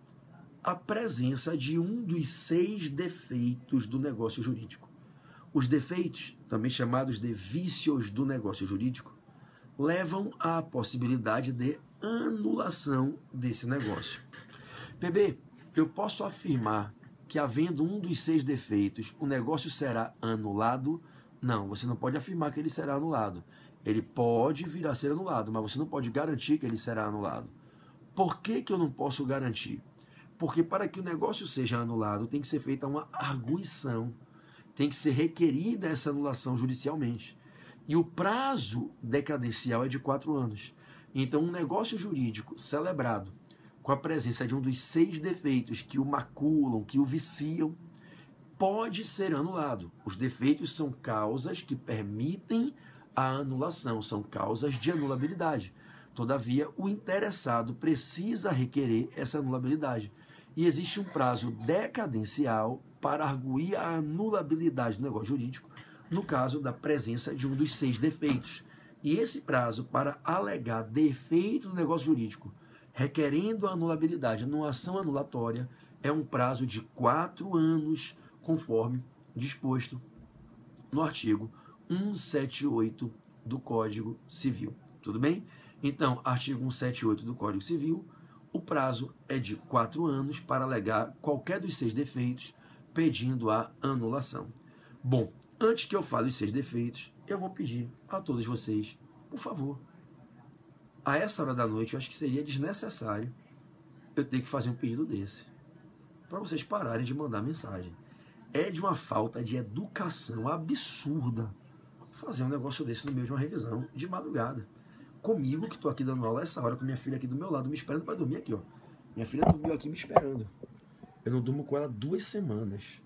a presença de um dos 6 defeitos do negócio jurídico. Os defeitos, também chamados de vícios do negócio jurídico, levam à possibilidade de anulação desse negócio. PB, eu posso afirmar que, havendo um dos 6 defeitos, o negócio será anulado? Não, você não pode afirmar que ele será anulado. Ele pode vir a ser anulado, mas você não pode garantir que ele será anulado. Por que eu não posso garantir? Porque para que o negócio seja anulado, tem que ser feita uma arguição, tem que ser requerida essa anulação judicialmente. E o prazo decadencial é de 4 anos. Então, um negócio jurídico celebrado com a presença de um dos 6 defeitos que o maculam, que o viciam, pode ser anulado. Os defeitos são causas que permitem a anulação, são causas de anulabilidade. Todavia, o interessado precisa requerer essa anulabilidade. E existe um prazo decadencial para arguir a anulabilidade do negócio jurídico, no caso da presença de um dos 6 defeitos. E esse prazo para alegar defeito do negócio jurídico, requerendo a anulabilidade, anulação anulatória, é um prazo de 4 anos, conforme disposto no artigo 178 do Código Civil. Tudo bem? Então, artigo 178 do Código Civil, o prazo é de 4 anos para alegar qualquer dos 6 defeitos, pedindo a anulação. Bom, antes que eu fale os 6 defeitos, eu vou pedir a todos vocês, por favor, a essa hora da noite, eu acho que seria desnecessário eu ter que fazer um pedido desse, para vocês pararem de mandar mensagem. É de uma falta de educação absurda fazer um negócio desse no meio de uma revisão de madrugada. Comigo, que estou aqui dando aula a essa hora, com minha filha aqui do meu lado, me esperando para dormir aqui, ó. Minha filha dormiu aqui me esperando. Eu não durmo com ela 2 semanas.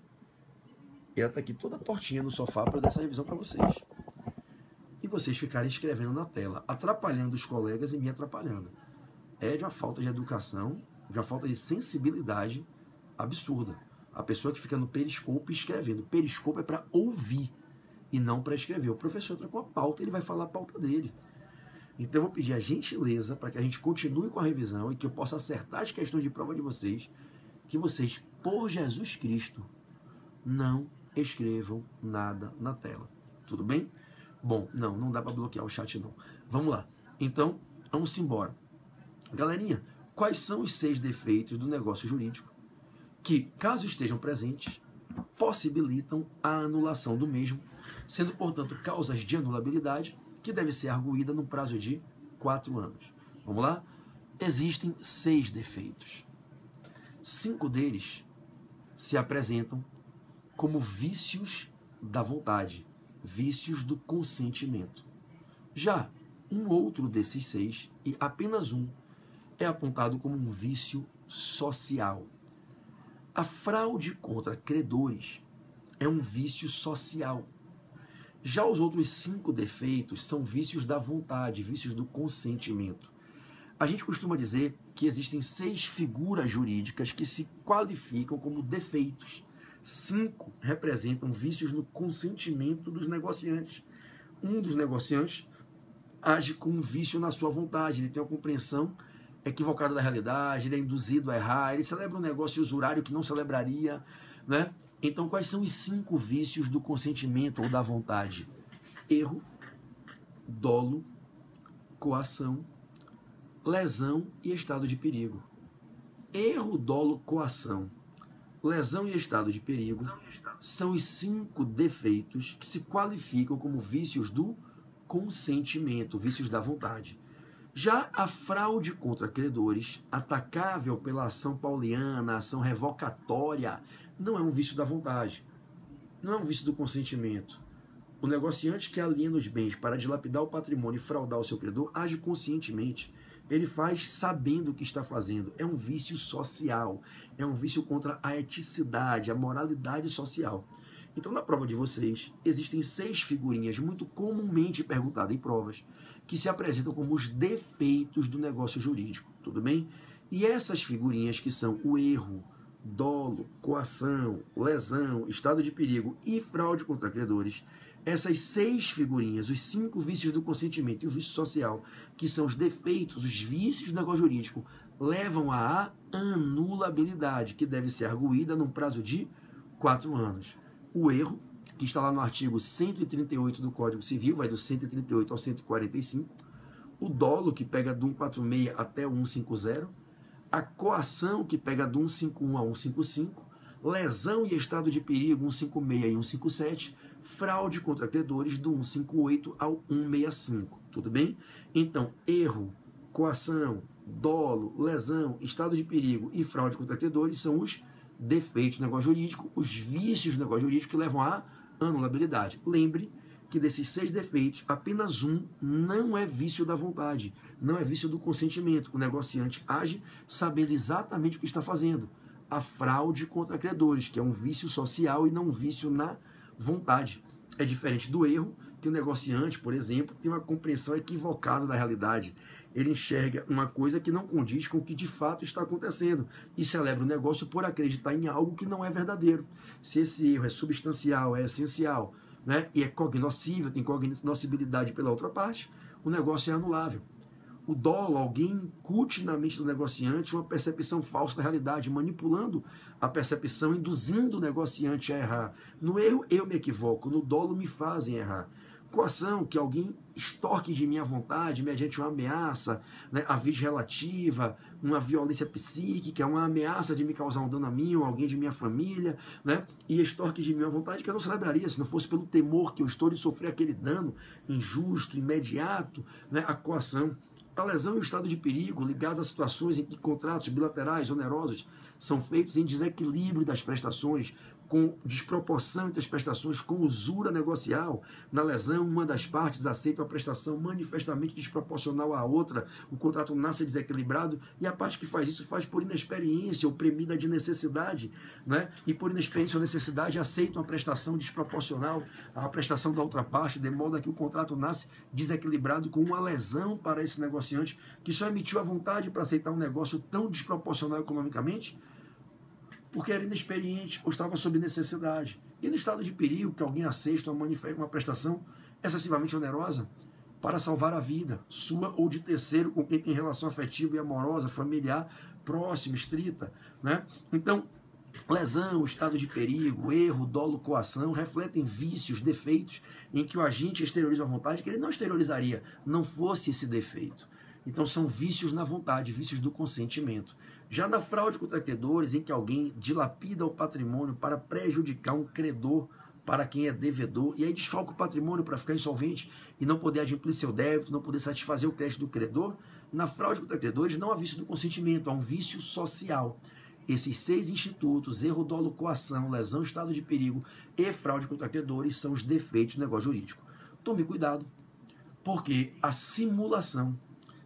E ela está aqui toda tortinha no sofá para dar essa revisão para vocês. E vocês ficarem escrevendo na tela, atrapalhando os colegas e me atrapalhando. É de uma falta de educação, de uma falta de sensibilidade absurda. A pessoa que fica no Periscope escrevendo. Periscope é para ouvir e não para escrever. O professor está com a pauta, ele vai falar a pauta dele. Então eu vou pedir a gentileza para que a gente continue com a revisão e que eu possa acertar as questões de prova de vocês, que vocês, por Jesus Cristo, não escrevam nada na tela. Tudo bem? Bom, não dá para bloquear o chat não. Vamos lá. Então, vamos embora. Galerinha, quais são os 6 defeitos do negócio jurídico que, caso estejam presentes, possibilitam a anulação do mesmo, sendo, portanto, causas de anulabilidade que deve ser arguída no prazo de 4 anos. Vamos lá? Existem 6 defeitos. 5 deles se apresentam como vícios da vontade, vícios do consentimento. Já um outro desses 6, e apenas um, é apontado como um vício social. A fraude contra credores é um vício social. Já os outros 5 defeitos são vícios da vontade, vícios do consentimento. A gente costuma dizer que existem 6 figuras jurídicas que se qualificam como defeitos. 5 representam vícios no consentimento dos negociantes. Um dos negociantes age com um vício na sua vontade, ele tem uma compreensão equivocada da realidade, ele é induzido a errar, ele celebra um negócio usurário que não celebraria, né? Então, quais são os 5 vícios do consentimento ou da vontade? Erro, dolo, coação, lesão e estado de perigo. Erro, dolo, coação, lesão e estado de perigo são os 5 defeitos que se qualificam como vícios do consentimento, vícios da vontade. Já a fraude contra credores, atacável pela ação pauliana, ação revocatória, não é um vício da vontade, não é um vício do consentimento. O negociante que aliena os bens para dilapidar o patrimônio e fraudar o seu credor age conscientemente. Ele faz sabendo o que está fazendo. É um vício social, é um vício contra a eticidade, a moralidade social. Então, na prova de vocês, existem 6 figurinhas muito comumente perguntadas em provas que se apresentam como os defeitos do negócio jurídico, tudo bem? E essas figurinhas que são o erro, dolo, coação, lesão, estado de perigo e fraude contra credores, essas 6 figurinhas, os 5 vícios do consentimento e o vício social, que são os defeitos, os vícios do negócio jurídico, levam à anulabilidade, que deve ser arguída num prazo de 4 anos. O erro, que está lá no artigo 138 do Código Civil, vai do 138 ao 145, o dolo, que pega do 146 até o 150, a coação, que pega do 151 a 155, lesão e estado de perigo 156 e 157, fraude contra credores do 158 ao 165, tudo bem? Então, erro, coação, dolo, lesão, estado de perigo e fraude contra credores são os defeitos do negócio jurídico, os vícios do negócio jurídico que levam à anulabilidade. Lembre que desses 6 defeitos, apenas um não é vício da vontade, não é vício do consentimento. O negociante age sabendo exatamente o que está fazendo. A fraude contra credores, que é um vício social e não um vício na vontade. É diferente do erro, que o negociante, por exemplo, tem uma compreensão equivocada da realidade. Ele enxerga uma coisa que não condiz com o que de fato está acontecendo e celebra o negócio por acreditar em algo que não é verdadeiro. Se esse erro é substancial, é essencial, né, e é cognoscível, tem cognoscibilidade pela outra parte, o negócio é anulável. O dolo, alguém incute na mente do negociante uma percepção falsa da realidade, manipulando a percepção, induzindo o negociante a errar. No erro, eu me equivoco. No dolo, me fazem errar. Coação, que alguém extorque de minha vontade mediante uma ameaça, né, a vez relativa, uma violência psíquica, uma ameaça de me causar um dano a mim ou alguém de minha família, né, e extorque de minha vontade que eu não celebraria se não fosse pelo temor que eu estou de sofrer aquele dano injusto, imediato, né, a coação. A lesão e o estado de perigo ligado a situações em que contratos bilaterais onerosos são feitos em desequilíbrio das prestações, com desproporção entre as prestações, com usura negocial. Na lesão, uma das partes aceita uma prestação manifestamente desproporcional à outra, o contrato nasce desequilibrado e a parte que faz isso faz por inexperiência ou premida de necessidade, né? E por inexperiência ou necessidade aceita uma prestação desproporcional à prestação da outra parte, de modo que o contrato nasce desequilibrado com uma lesão para esse negociante que só emitiu a vontade para aceitar um negócio tão desproporcional economicamente, porque era inexperiente ou estava sob necessidade. E no estado de perigo, que alguém aceita uma prestação excessivamente onerosa para salvar a vida, sua ou de terceiro, com quem tem relação afetiva e amorosa, familiar, próxima, estrita, né? Então, lesão, estado de perigo, erro, dolo, coação, refletem vícios, defeitos, em que o agente exterioriza a vontade que ele não exteriorizaria, não fosse esse defeito. Então são vícios na vontade, vícios do consentimento. Já na fraude contra credores, em que alguém dilapida o patrimônio para prejudicar um credor para quem é devedor, e aí desfalca o patrimônio para ficar insolvente e não poder adimplir seu débito, não poder satisfazer o crédito do credor, na fraude contra credores não há vício do consentimento, há um vício social. Esses 6 institutos, erro, dolo, coação, lesão, estado de perigo e fraude contra credores são os defeitos do negócio jurídico. Tome cuidado, porque a simulação,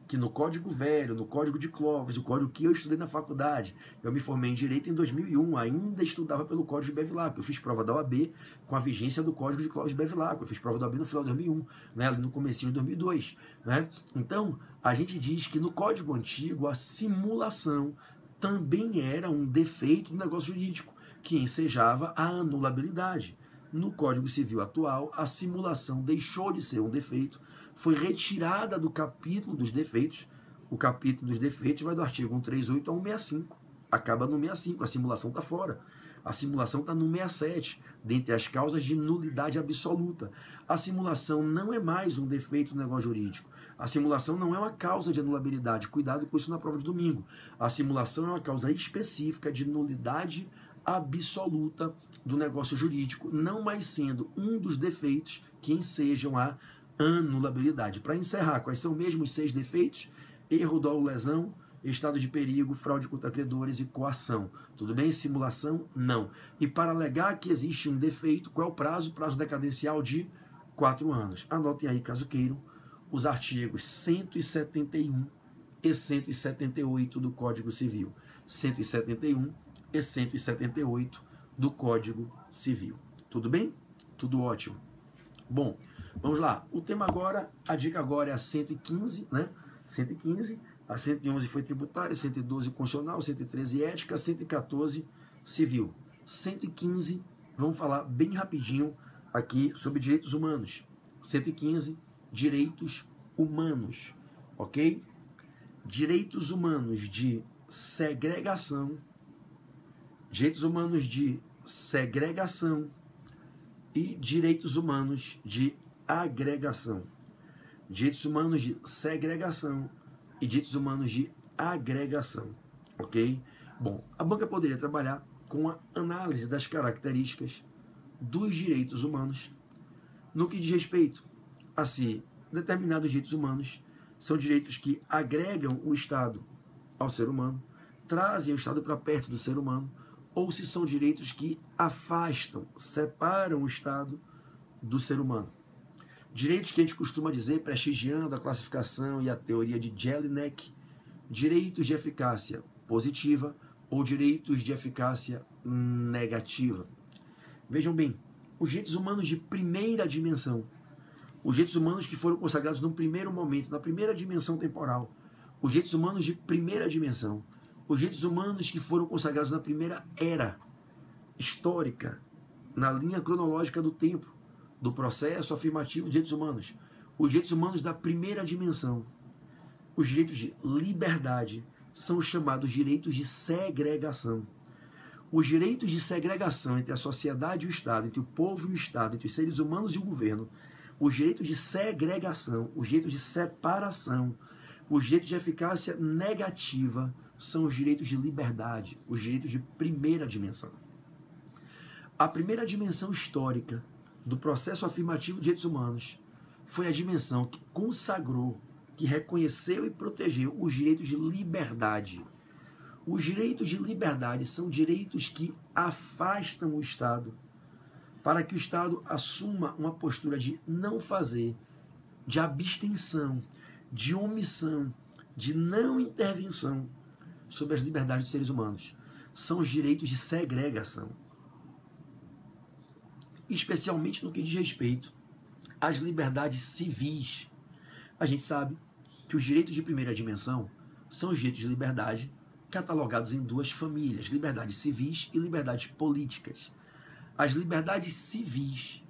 que no Código Velho, no Código de Clovis, o código que eu estudei na faculdade, eu me formei em Direito em 2001, ainda estudava pelo Código de Bevilacqua, eu fiz prova da OAB com a vigência do Código de Clovis de Bevilacqua, eu fiz prova da OAB no final de 2001, né, ali no comecinho de 2002. Né? Então, a gente diz que no Código Antigo, a simulação também era um defeito do negócio jurídico, que ensejava a anulabilidade. No Código Civil atual, a simulação deixou de ser um defeito, foi retirada do capítulo dos defeitos. O capítulo dos defeitos vai do artigo 138 ao 165. Acaba no 65, a simulação está fora. A simulação está no 67, dentre as causas de nulidade absoluta. A simulação não é mais um defeito do negócio jurídico. A simulação não é uma causa de anulabilidade. Cuidado com isso na prova de domingo. A simulação é uma causa específica de nulidade absoluta do negócio jurídico, não mais sendo um dos defeitos que ensejam a anulabilidade. Para encerrar, quais são mesmo os 6 defeitos? Erro, dolo, lesão, estado de perigo, fraude contra credores e coação. Tudo bem? Simulação? Não. E para alegar que existe um defeito, qual é o prazo? Prazo decadencial de 4 anos. Anotem aí, caso queiram, os artigos 171 e 178 do Código Civil. 171 e 178 do Código Civil. Tudo bem? Tudo ótimo. Bom, vamos lá. O tema agora, a dica agora é a 115, né? 115, a 111 foi tributária, 112 constitucional, 113 ética, 114 civil. 115, vamos falar bem rapidinho aqui sobre direitos humanos. 115, direitos humanos, ok? Direitos humanos de segregação, direitos humanos de segregação e direitos humanos de agregação. Direitos humanos de segregação e direitos humanos de agregação, ok? Bom, a banca poderia trabalhar com a análise das características dos direitos humanos no que diz respeito a se determinados direitos humanos são direitos que agregam o Estado ao ser humano, trazem o Estado para perto do ser humano, ou se são direitos que afastam, separam o Estado do ser humano. Direitos que a gente costuma dizer, prestigiando a classificação e a teoria de Jelinek, direitos de eficácia positiva ou direitos de eficácia negativa. Vejam bem, os direitos humanos de primeira dimensão, os direitos humanos que foram consagrados num primeiro momento, na primeira dimensão temporal, os direitos humanos de primeira dimensão, os direitos humanos que foram consagrados na primeira era histórica, na linha cronológica do tempo, do processo afirmativo de direitos humanos, os direitos humanos da primeira dimensão, os direitos de liberdade, são os chamados direitos de segregação. Os direitos de segregação entre a sociedade e o Estado, entre o povo e o Estado, entre os seres humanos e o governo, os direitos de segregação, os direitos de separação, os direitos de eficácia negativa, são os direitos de liberdade, os direitos de primeira dimensão. A primeira dimensão histórica do processo afirmativo de direitos humanos foi a dimensão que consagrou, que reconheceu e protegeu os direitos de liberdade. Os direitos de liberdade são direitos que afastam o Estado, para que o Estado assuma uma postura de não fazer, de abstenção, de omissão, de não intervenção sobre as liberdades dos seres humanos. São os direitos de segregação. Especialmente no que diz respeito às liberdades civis. A gente sabe que os direitos de primeira dimensão são os direitos de liberdade catalogados em duas famílias, liberdades civis e liberdades políticas. As liberdades civis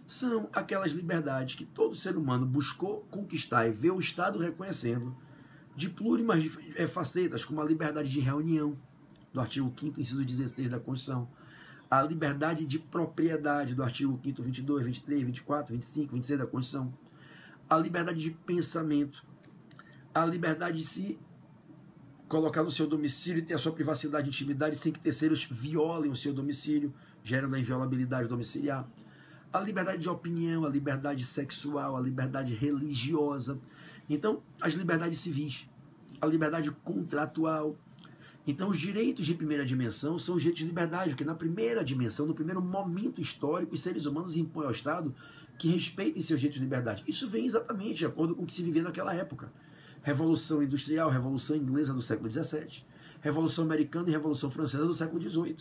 são aquelas liberdades que todo ser humano buscou conquistar e vê o Estado reconhecendo de plurimas facetas, como a liberdade de reunião, do artigo 5º, inciso 16 da Constituição, a liberdade de propriedade, do artigo 5º, 22, 23, 24, 25, 26 da Constituição, a liberdade de pensamento, a liberdade de se colocar no seu domicílio e ter a sua privacidade e intimidade sem que terceiros violem o seu domicílio, gerando a inviolabilidade domiciliar, a liberdade de opinião, a liberdade sexual, a liberdade religiosa. Então, as liberdades civis, a liberdade contratual. Então, os direitos de primeira dimensão são os direitos de liberdade, porque na primeira dimensão, no primeiro momento histórico, os seres humanos impõem ao Estado que respeitem seus direitos de liberdade. Isso vem exatamente de acordo com o que se vivia naquela época. Revolução Industrial, Revolução Inglesa do século XVII, Revolução Americana e Revolução Francesa do século XVIII,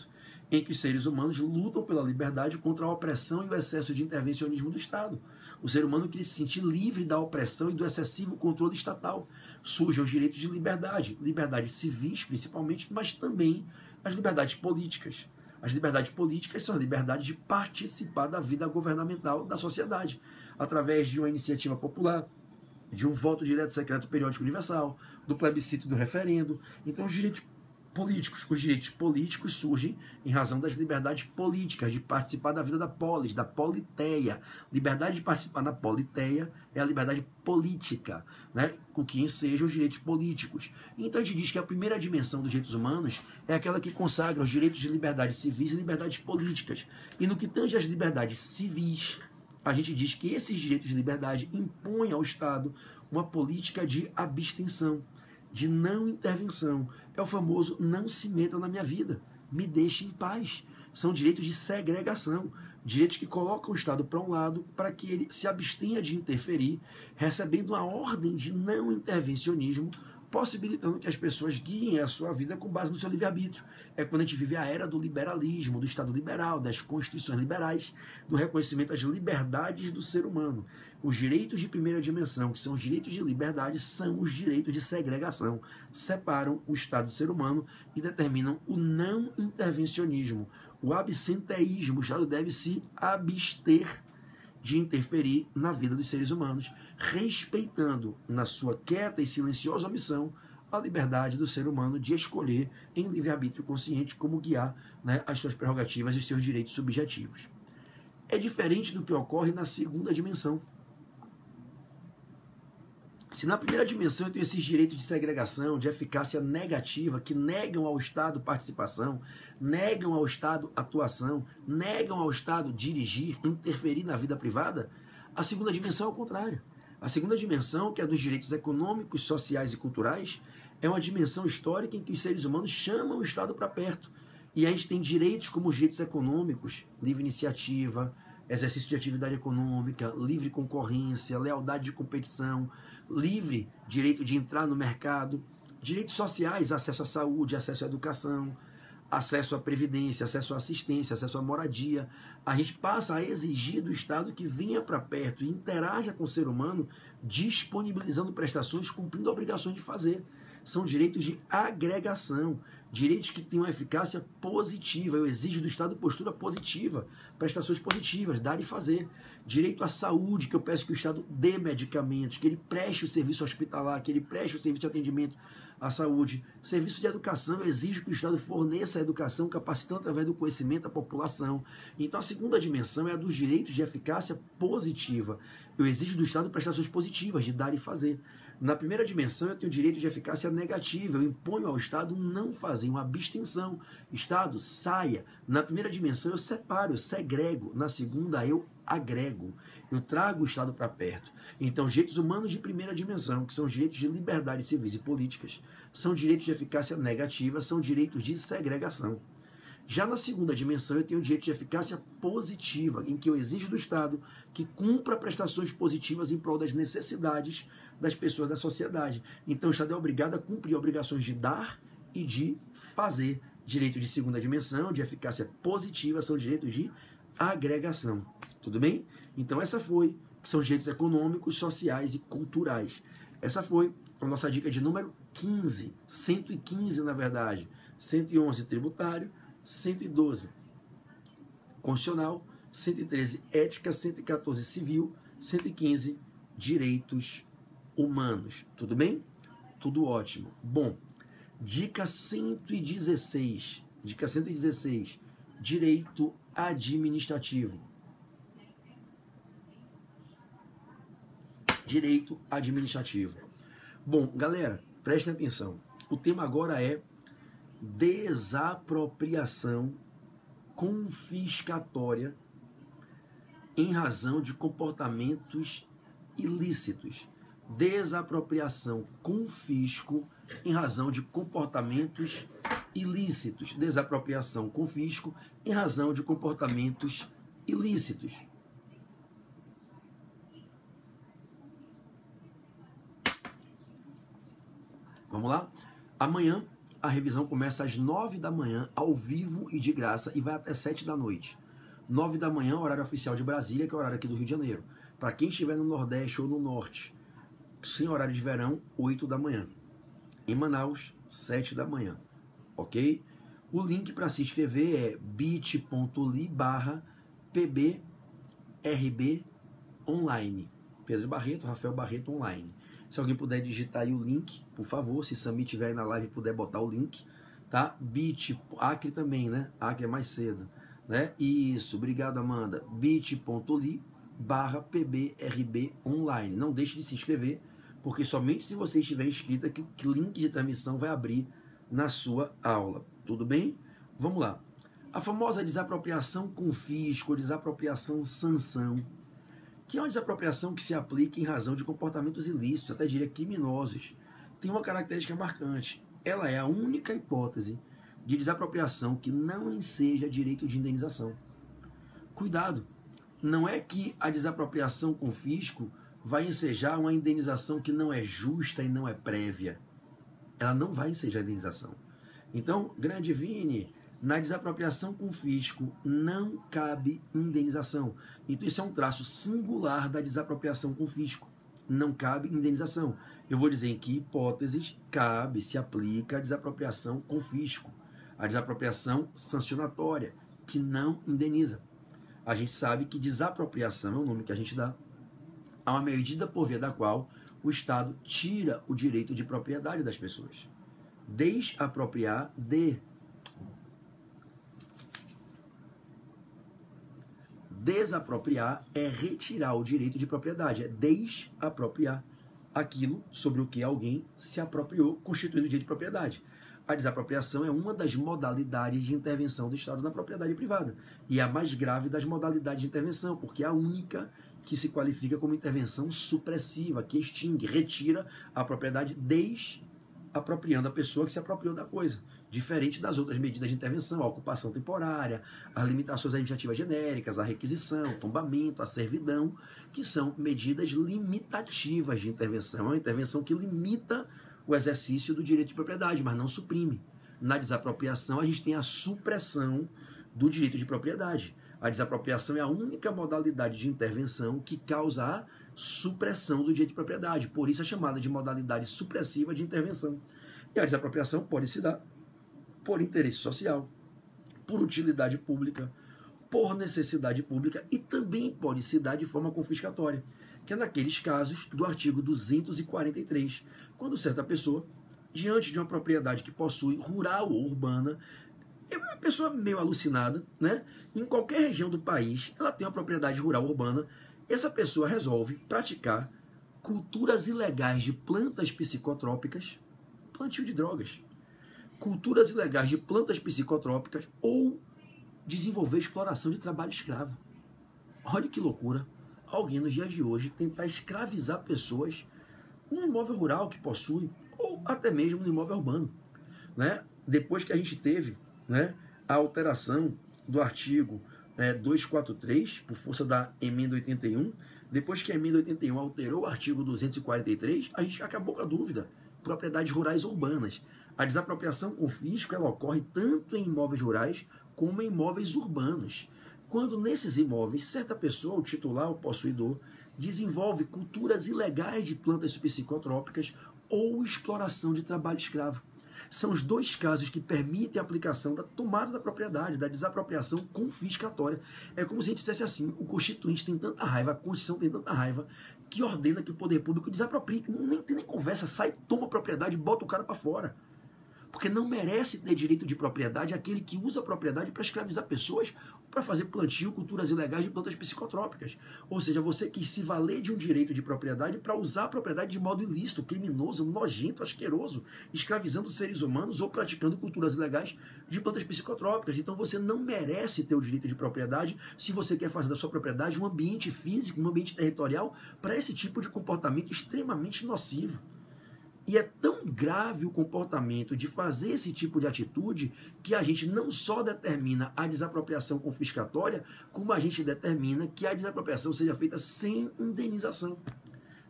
em que os seres humanos lutam pela liberdade contra a opressão e o excesso de intervencionismo do Estado. O ser humano queria se sentir livre da opressão e do excessivo controle estatal. Surgem os direitos de liberdade, liberdades civis principalmente, mas também as liberdades políticas. As liberdades políticas são a liberdade de participar da vida governamental da sociedade, através de uma iniciativa popular, de um voto direto, secreto, periódico, universal, do plebiscito, do referendo. Então, os direitos políticos surgem em razão das liberdades políticas, de participar da vida da polis, da politeia. Liberdade de participar na politeia é a liberdade política, né? Com que ensejam os direitos políticos. Então, a gente diz que a primeira dimensão dos direitos humanos é aquela que consagra os direitos de liberdades civis e liberdades políticas. E no que tange às liberdades civis, a gente diz que esses direitos de liberdade impõem ao Estado uma política de abstenção, de não intervenção. É o famoso não se meta na minha vida, me deixe em paz. São direitos de segregação, direitos que colocam o Estado para um lado para que ele se abstenha de interferir, recebendo uma ordem de não intervencionismo, possibilitando que as pessoas guiem a sua vida com base no seu livre-arbítrio. É quando a gente vive a era do liberalismo, do Estado liberal, das constituições liberais, do reconhecimento das liberdades do ser humano. Os direitos de primeira dimensão, que são os direitos de liberdade, são os direitos de segregação. Separam o Estado do ser humano e determinam o não intervencionismo, o absenteísmo. O Estado deve se abster de interferir na vida dos seres humanos, respeitando na sua quieta e silenciosa omissão a liberdade do ser humano de escolher em livre-arbítrio consciente como guiar, né, as suas prerrogativas e os seus direitos subjetivos. É diferente do que ocorre na segunda dimensão. Se na primeira dimensão eu tenho esses direitos de segregação, de eficácia negativa, que negam ao Estado participação, negam ao Estado atuação, negam ao Estado dirigir, interferir na vida privada, a segunda dimensão é o contrário. A segunda dimensão, que é a dos direitos econômicos, sociais e culturais, é uma dimensão histórica em que os seres humanos chamam o Estado para perto. E a gente tem direitos como os direitos econômicos, livre iniciativa, exercício de atividade econômica, livre concorrência, lealdade de competição, livre direito de entrar no mercado, direitos sociais, acesso à saúde, acesso à educação, acesso à previdência, acesso à assistência, acesso à moradia. A gente passa a exigir do Estado que venha para perto e interaja com o ser humano, disponibilizando prestações, cumprindo obrigações de fazer. São direitos de agregação, direitos que têm uma eficácia positiva. Eu exijo do Estado postura positiva, prestações positivas, dar e fazer. Direito à saúde, que eu peço que o Estado dê medicamentos, que ele preste o serviço hospitalar, que ele preste o serviço de atendimento à saúde. Serviço de educação, eu exijo que o Estado forneça a educação, capacitando através do conhecimento a população. Então a segunda dimensão é a dos direitos de eficácia positiva. Eu exijo do Estado prestações positivas, de dar e fazer. Na primeira dimensão, eu tenho direito de eficácia negativa. Eu imponho ao Estado não fazer, uma abstenção. Estado, saia. Na primeira dimensão, eu separo, eu segrego. Na segunda, eu agrego. Eu trago o Estado para perto. Então, direitos humanos de primeira dimensão, que são direitos de liberdade civis e políticas, são direitos de eficácia negativa, são direitos de segregação. Já na segunda dimensão, eu tenho o direito de eficácia positiva, em que eu exijo do Estado que cumpra prestações positivas em prol das necessidades das pessoas da sociedade. Então, o Estado é obrigado a cumprir obrigações de dar e de fazer. Direito de segunda dimensão, de eficácia positiva, são direitos de agregação. Tudo bem? Então, que são direitos econômicos, sociais e culturais. Essa foi a nossa dica de número 15, 115 na verdade, 111 tributário, 112 constitucional, 113 ética, 114 civil, 115 direitos humanos. Tudo bem? Tudo ótimo. Bom, dica 116. Dica 116. Direito administrativo. Direito administrativo. Bom, galera, prestem atenção. O tema agora é desapropriação confiscatória em razão de comportamentos ilícitos. Desapropriação, confisco em razão de comportamentos ilícitos. Desapropriação, confisco em razão de comportamentos ilícitos. Vamos lá? Amanhã a revisão começa às 9 da manhã, ao vivo e de graça, e vai até 7 da noite. 9 da manhã, horário oficial de Brasília, que é o horário aqui do Rio de Janeiro. Para quem estiver no Nordeste ou no Norte, sem horário de verão, 8 da manhã. Em Manaus, 7 da manhã. Ok? O link para se inscrever é bit.ly/pbrb online. Pedro Barreto, Rafael Barreto online. Se alguém puder digitar aí o link, por favor, se Sami estiver aí na live e puder botar o link, tá? Bit, Acre também, né? Acre é mais cedo, né? Isso, obrigado, Amanda. bit.ly/pbrb online. Não deixe de se inscrever, porque somente se você estiver inscrito é que o link de transmissão vai abrir na sua aula. Tudo bem? Vamos lá. A famosa desapropriação confisco, desapropriação sanção, que é uma desapropriação que se aplica em razão de comportamentos ilícitos, até diria criminosos, tem uma característica marcante. Ela é a única hipótese de desapropriação que não enseja direito de indenização. Cuidado, não é que a desapropriação confisco vai ensejar uma indenização que não é justa e não é prévia. Ela não vai ensejar indenização. Então, grande Vini, na desapropriação confisco não cabe indenização. Então isso é um traço singular da desapropriação confisco. Não cabe indenização. Eu vou dizer em que hipóteses cabe, se aplica a desapropriação confisco. A desapropriação sancionatória, que não indeniza. A gente sabe que desapropriação é o nome que a gente dá a uma medida por via da qual o Estado tira o direito de propriedade das pessoas. Desapropriar de... Desapropriar é retirar o direito de propriedade, é desapropriar aquilo sobre o que alguém se apropriou, constituindo o direito de propriedade. A desapropriação é uma das modalidades de intervenção do Estado na propriedade privada e é a mais grave das modalidades de intervenção, porque é a única que se qualifica como intervenção supressiva, que extingue, retira a propriedade desapropriando a pessoa que se apropriou da coisa. diferente das outras medidas de intervenção, a ocupação temporária, as limitações administrativas genéricas, a requisição, tombamento, a servidão, que são medidas limitativas de intervenção. É uma intervenção que limita o exercício do direito de propriedade, mas não suprime. Na desapropriação, a gente tem a supressão do direito de propriedade. A desapropriação é a única modalidade de intervenção que causa a supressão do direito de propriedade. Por isso é chamada de modalidade supressiva de intervenção. E a desapropriação pode se dar por interesse social, por utilidade pública, por necessidade pública e também pode se dar de forma confiscatória, que é naqueles casos do artigo 243, quando certa pessoa, diante de uma propriedade que possui, rural ou urbana, é uma pessoa meio alucinada, né? Em qualquer região do país, ela tem uma propriedade rural ou urbana, e essa pessoa resolve praticar culturas ilegais de plantas psicotrópicas, plantio de drogas, culturas ilegais de plantas psicotrópicas ou desenvolver exploração de trabalho escravo. Olha que loucura. Alguém nos dias de hoje tentar escravizar pessoas no imóvel rural que possui, ou até mesmo no imóvel urbano, né? Depois que a gente teve, né, a alteração do artigo 243, por força da emenda 81, depois que a emenda 81 alterou o artigo 243, a gente acabou com a dúvida. Propriedades rurais urbanas. A desapropriação com fisco ela ocorre tanto em imóveis rurais como em imóveis urbanos. Quando nesses imóveis, certa pessoa, o titular, o possuidor, desenvolve culturas ilegais de plantas psicotrópicas ou exploração de trabalho escravo. São os dois casos que permitem a aplicação da tomada da propriedade, da desapropriação confiscatória. É como se a gente dissesse assim, o Constituinte tem tanta raiva, a Constituição tem tanta raiva, que ordena que o poder público desaproprie. Nem tem nem conversa, sai, toma a propriedade e bota o cara para fora. Porque não merece ter direito de propriedade aquele que usa a propriedade para escravizar pessoas, para fazer plantio, culturas ilegais de plantas psicotrópicas. Ou seja, você quis se valer de um direito de propriedade para usar a propriedade de modo ilícito, criminoso, nojento, asqueroso, escravizando seres humanos ou praticando culturas ilegais de plantas psicotrópicas. Então você não merece ter o direito de propriedade se você quer fazer da sua propriedade um ambiente físico, um ambiente territorial para esse tipo de comportamento extremamente nocivo. E é tão grave o comportamento de fazer esse tipo de atitude que a gente não só determina a desapropriação confiscatória, como a gente determina que a desapropriação seja feita sem indenização.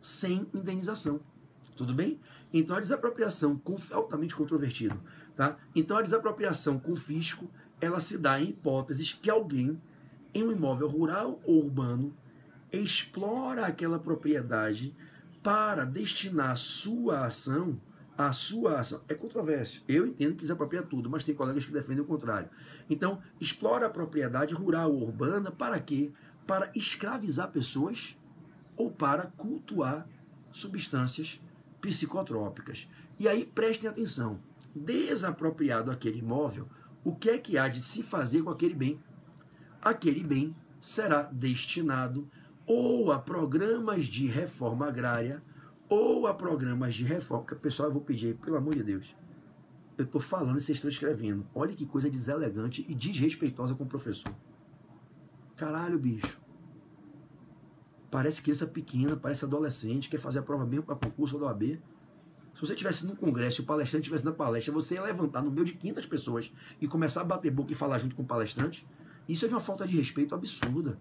Sem indenização. Tudo bem? Então a desapropriação, altamente controvertido, tá? Então a desapropriação com fisco, ela se dá em hipóteses que alguém, em um imóvel rural ou urbano, explora aquela propriedade para destinar a sua ação, é controverso. Eu entendo que desapropria tudo, mas tem colegas que defendem o contrário. Então, explora a propriedade rural ou urbana para quê? Para escravizar pessoas ou para cultuar substâncias psicotrópicas. E aí, prestem atenção. Desapropriado aquele imóvel, o que é que há de se fazer com aquele bem? Aquele bem será destinado ou a programas de reforma agrária, ou a programas de reforma. Pessoal, eu vou pedir aí, pelo amor de Deus. Eu estou falando e vocês estão escrevendo. Olha que coisa deselegante e desrespeitosa com o professor. Caralho, bicho. Parece criança pequena, parece adolescente, quer fazer a prova mesmo para concurso ou da OAB. Se você estivesse no congresso e o palestrante estivesse na palestra, você ia levantar no meio de 500 pessoas e começar a bater boca e falar junto com o palestrante. Isso é de uma falta de respeito absurda.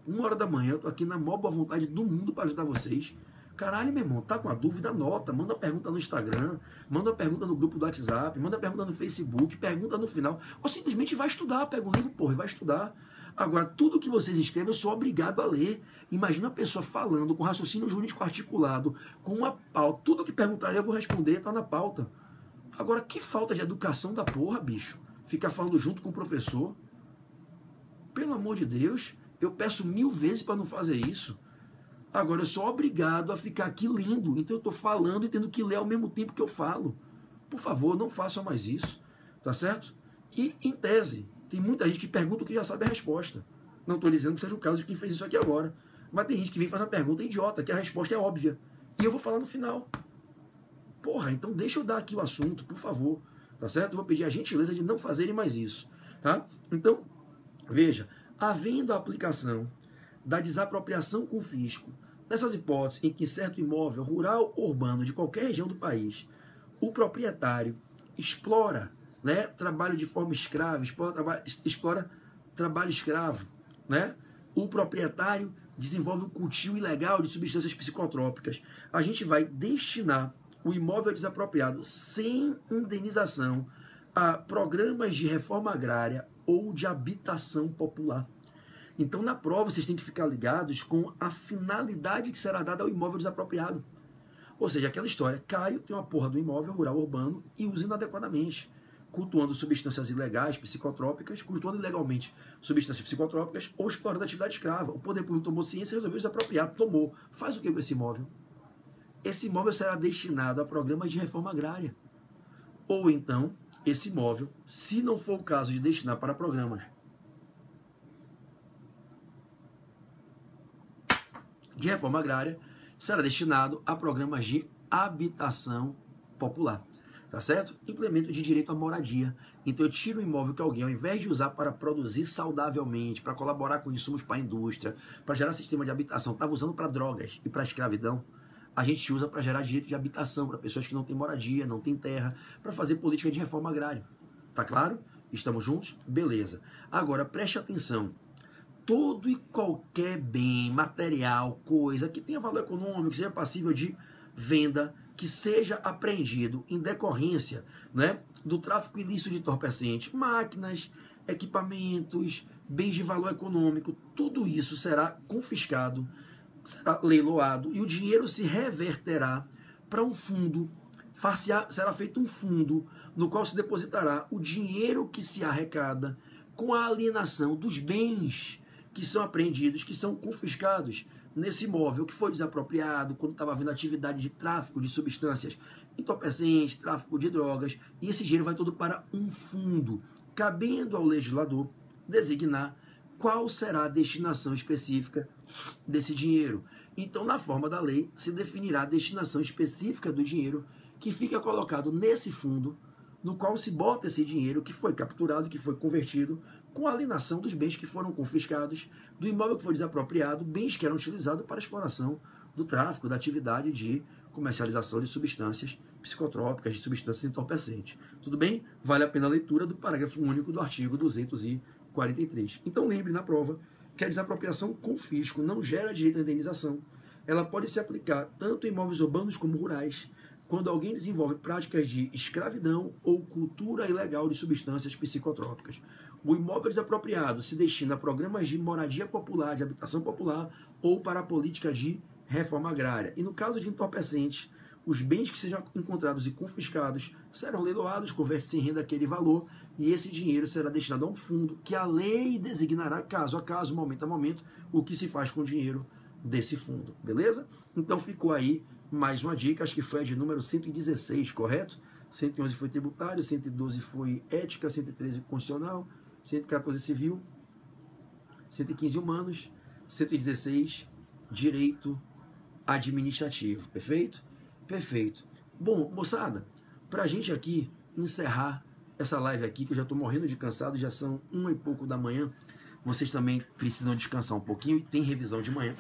1h da manhã, eu tô aqui na maior boa vontade do mundo para ajudar vocês. Caralho, meu irmão, tá com a dúvida? Anota, manda uma pergunta no Instagram, manda uma pergunta no grupo do WhatsApp, manda uma pergunta no Facebook, pergunta no final. Ou simplesmente vai estudar, pega o livro, porra, e vai estudar. Agora, tudo que vocês escrevem, eu sou obrigado a ler. Imagina a pessoa falando com raciocínio jurídico articulado, com uma pauta. Tudo que perguntarem eu vou responder, tá na pauta. Agora, que falta de educação da porra, bicho. Ficar falando junto com o professor. Pelo amor de Deus. Eu peço 1000 vezes para não fazer isso. Agora eu sou obrigado a ficar aqui lendo. Então eu estou falando e tendo que ler ao mesmo tempo que eu falo. Por favor, não façam mais isso. Tá certo? E, em tese, tem muita gente que pergunta o que já sabe a resposta. Não estou dizendo que seja o caso de quem fez isso aqui agora. Mas tem gente que vem fazer uma pergunta idiota, que a resposta é óbvia. E eu vou falar no final. Porra, então deixa eu dar aqui o assunto, por favor. Tá certo? Eu vou pedir a gentileza de não fazerem mais isso. Tá? Então, veja. Havendo a aplicação da desapropriação com fisco, nessas hipóteses em que certo imóvel rural ou urbano de qualquer região do país, o proprietário explora né? Trabalho de forma escrava, explora trabalho escravo, né? O proprietário desenvolve o cultivo ilegal de substâncias psicotrópicas. A gente vai destinar o imóvel desapropriado sem indenização a programas de reforma agrária ou de habitação popular. Então, na prova, vocês têm que ficar ligados com a finalidade que será dada ao imóvel desapropriado. Ou seja, aquela história, Caio tem uma porra do imóvel rural urbano e usa inadequadamente, cultuando substâncias ilegais, psicotrópicas, cultuando ilegalmente substâncias psicotrópicas ou explorando atividade escrava. O poder público tomou ciência e resolveu desapropriar, tomou. Faz o que com esse imóvel? Esse imóvel será destinado a programas de reforma agrária. Ou então, esse imóvel, se não for o caso de destinar para programas de reforma agrária, será destinado a programas de habitação popular. Tá certo? Implemento de direito à moradia. Então eu tiro o imóvel que alguém, ao invés de usar para produzir saudavelmente, para colaborar com insumos para a indústria, para gerar sistema de habitação, estava usando para drogas e para escravidão, a gente usa para gerar direito de habitação para pessoas que não têm moradia, não têm terra, para fazer política de reforma agrária. Tá claro? Estamos juntos? Beleza. Agora preste atenção. Todo e qualquer bem, material, coisa que tenha valor econômico, que seja passível de venda, que seja apreendido em decorrência, né, do tráfico ilícito de entorpecentes, máquinas, equipamentos, bens de valor econômico, tudo isso será confiscado, será leiloado e o dinheiro se reverterá para um fundo, será feito um fundo no qual se depositará o dinheiro que se arrecada com a alienação dos bens que são apreendidos, que são confiscados nesse imóvel que foi desapropriado quando estava havendo atividade de tráfico de substâncias entorpecentes, tráfico de drogas, e esse dinheiro vai todo para um fundo, cabendo ao legislador designar qual será a destinação específica desse dinheiro. Então, na forma da lei, se definirá a destinação específica do dinheiro que fica colocado nesse fundo, no qual se bota esse dinheiro que foi capturado, que foi convertido, com a alienação dos bens que foram confiscados, do imóvel que foi desapropriado, bens que eram utilizados para a exploração do tráfico, da atividade de comercialização de substâncias psicotrópicas, de substâncias entorpecentes. Tudo bem? Vale a pena a leitura do parágrafo único do artigo 243. Então lembre na prova que a desapropriação com fisco não gera direito à indenização. Ela pode se aplicar tanto em imóveis urbanos como rurais, quando alguém desenvolve práticas de escravidão ou cultura ilegal de substâncias psicotrópicas. O imóvel desapropriado se destina a programas de moradia popular, de habitação popular ou para a política de reforma agrária. E no caso de entorpecentes, os bens que sejam encontrados e confiscados serão leiloados, convertem-se em renda aquele valor e esse dinheiro será destinado a um fundo que a lei designará, caso a caso, momento a momento, o que se faz com o dinheiro desse fundo. Beleza? Então ficou aí mais uma dica, acho que foi a de número 116, correto? 111 foi tributário, 112 foi ética, 113 constitucional, 114 civil, 115 humanos, 116 direito administrativo. Perfeito? Perfeito. Bom, moçada, pra gente aqui encerrar essa live aqui, que eu já tô morrendo de cansado, já são 1 e pouco da manhã, vocês também precisam descansar um pouquinho e tem revisão de manhã,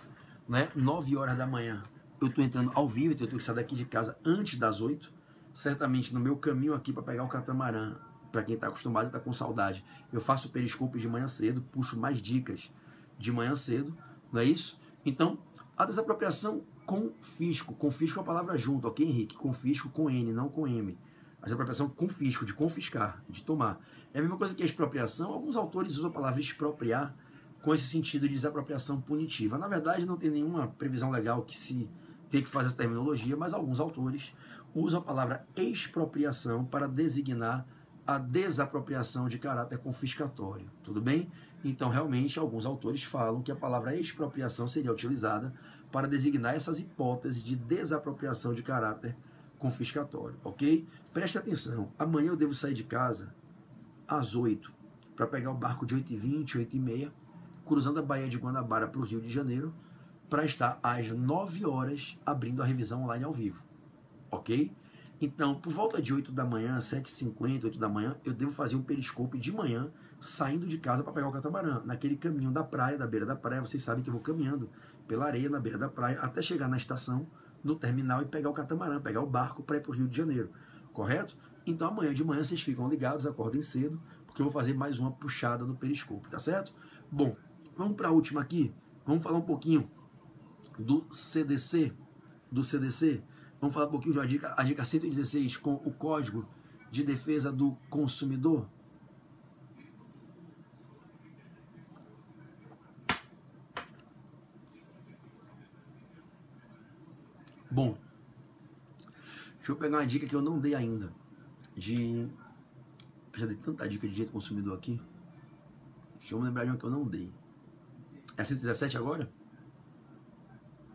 né? 9 horas da manhã eu tô entrando ao vivo, então eu tenho que sair daqui de casa antes das 8, certamente no meu caminho aqui para pegar o catamarã, para quem está acostumado e está com saudade, eu faço o periscópio de manhã cedo, puxo mais dicas de manhã cedo, não é isso? Então, a desapropriação com fisco é a palavra junto, ok, Henrique? Com fisco com N, não com M. A desapropriação com fisco, de confiscar, de tomar. É a mesma coisa que a expropriação. Alguns autores usam a palavra expropriar com esse sentido de desapropriação punitiva. Na verdade, não tem nenhuma previsão legal que se tem que fazer essa terminologia, mas alguns autores usam a palavra expropriação para designar a desapropriação de caráter confiscatório. Tudo bem? Então, realmente, alguns autores falam que a palavra expropriação seria utilizada para designar essas hipóteses de desapropriação de caráter confiscatório, ok? Preste atenção, amanhã eu devo sair de casa às 8 para pegar o barco de 8h20, 8h30, cruzando a Baía de Guanabara para o Rio de Janeiro, para estar às 9 horas abrindo a revisão online ao vivo, ok? Então, por volta de 8 da manhã, 7h50, 8 da manhã, eu devo fazer um periscópio de manhã, saindo de casa para pegar o catamarã, naquele caminho da praia, da beira da praia. Vocês sabem que eu vou caminhando pela areia na beira da praia, até chegar na estação, no terminal, e pegar o catamarã, pegar o barco para ir para o Rio de Janeiro, correto? Então amanhã de manhã vocês ficam ligados, acordem cedo, porque eu vou fazer mais uma puxada no periscópio, tá certo? Bom, vamos para a última aqui. Vamos falar um pouquinho do CDC. Vamos falar um pouquinho de a dica 116 com o Código de Defesa do Consumidor. Bom, deixa eu pegar uma dica que eu não dei ainda. Já dei tanta dica de direito do consumidor aqui. Deixa eu me lembrar de uma que eu não dei. É 117 agora?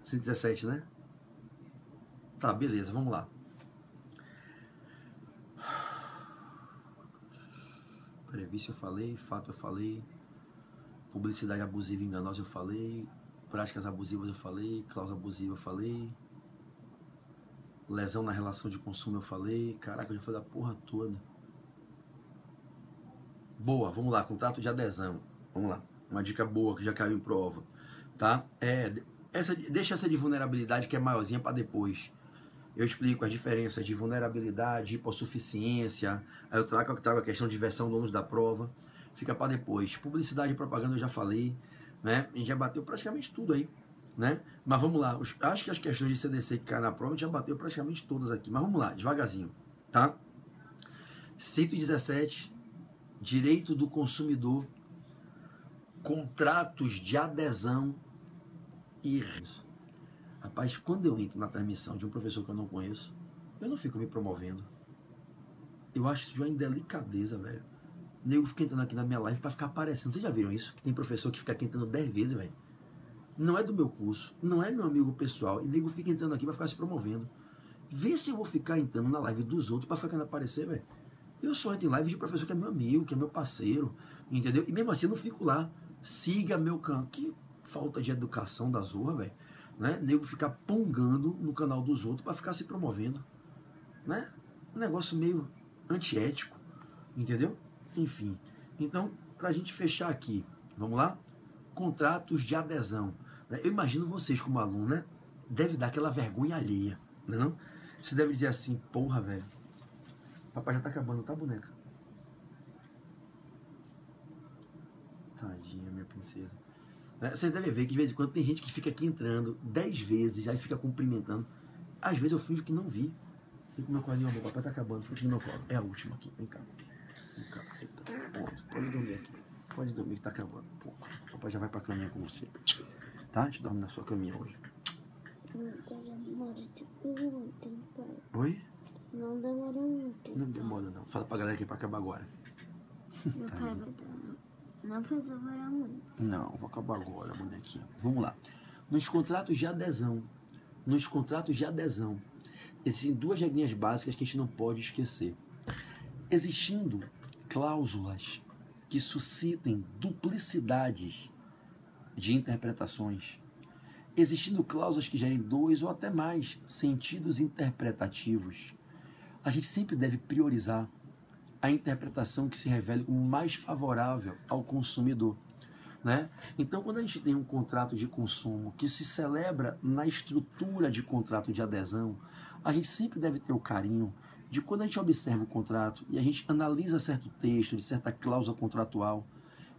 117, né? Tá, beleza, vamos lá. Prevício eu falei, fato eu falei, publicidade abusiva e enganosa eu falei, práticas abusivas eu falei, cláusula abusiva eu falei, lesão na relação de consumo eu falei. Caraca, eu já falei da porra toda. Boa, vamos lá, contrato de adesão. Vamos lá, uma dica boa que já caiu em prova, tá? Deixa essa de vulnerabilidade que é maiorzinha para depois. Eu explico as diferenças de vulnerabilidade, hipossuficiência, aí eu trago a questão de versão do ônus da prova, fica para depois. Publicidade e propaganda eu já falei, né? A gente já bateu praticamente tudo aí, né? Mas vamos lá, acho que as questões de CDC que caem na prova a gente já bateu praticamente todas aqui, mas vamos lá, devagarzinho, tá? 117, direito do consumidor, contratos de adesão e... Rapaz, quando eu entro na transmissão de um professor que eu não conheço, eu não fico me promovendo. Eu acho isso de uma indelicadeza, velho. O nego fica entrando aqui na minha live pra ficar aparecendo. Vocês já viram isso? Que tem professor que fica aqui entrando 10 vezes, velho. Não é do meu curso, não é meu amigo pessoal. E o nego fica entrando aqui pra ficar se promovendo. Vê se eu vou ficar entrando na live dos outros pra ficar querendo aparecer, velho. Eu só entro em live de professor que é meu amigo, que é meu parceiro, entendeu? E mesmo assim eu não fico lá. Siga meu canal. Que falta de educação da zorra, velho. Né? Nego ficar pongando no canal dos outros para ficar se promovendo, né? Um negócio meio antiético, entendeu? Enfim, então, para a gente fechar aqui, vamos lá? Contratos de adesão. Né? Eu imagino vocês como aluno, né? Deve dar aquela vergonha alheia, né não? Você deve dizer assim, porra, velho, papai já tá acabando, tá, boneca? Tadinha, minha princesa. Vocês devem ver que de vez em quando tem gente que fica aqui entrando 10 vezes, aí fica cumprimentando. Às vezes eu finjo que não vi. Fico com meu colinho, meu papai tá acabando, fica aqui no meu colo. É a última aqui, vem cá. Vem cá. Pronto, pode dormir aqui. Pode dormir que tá acabando. Pô, o papai já vai pra caminha com você. Tá? A gente dorme na sua caminha hoje. Oi? Não demora muito. Não demora não. Fala pra galera que é pra acabar agora. Não vai demorar muito. Não, vou acabar agora, bonequinha. Vamos lá. Nos contratos de adesão, existem duas regrinhas básicas que a gente não pode esquecer. Existindo cláusulas que suscitem duplicidades de interpretações, existindo cláusulas que gerem 2 ou até mais sentidos interpretativos, a gente sempre deve priorizar a interpretação que se revele como mais favorável ao consumidor, né? Então, quando a gente tem um contrato de consumo que se celebra na estrutura de contrato de adesão, a gente sempre deve ter o carinho de, quando a gente observa o contrato e a gente analisa certo texto, de certa cláusula contratual,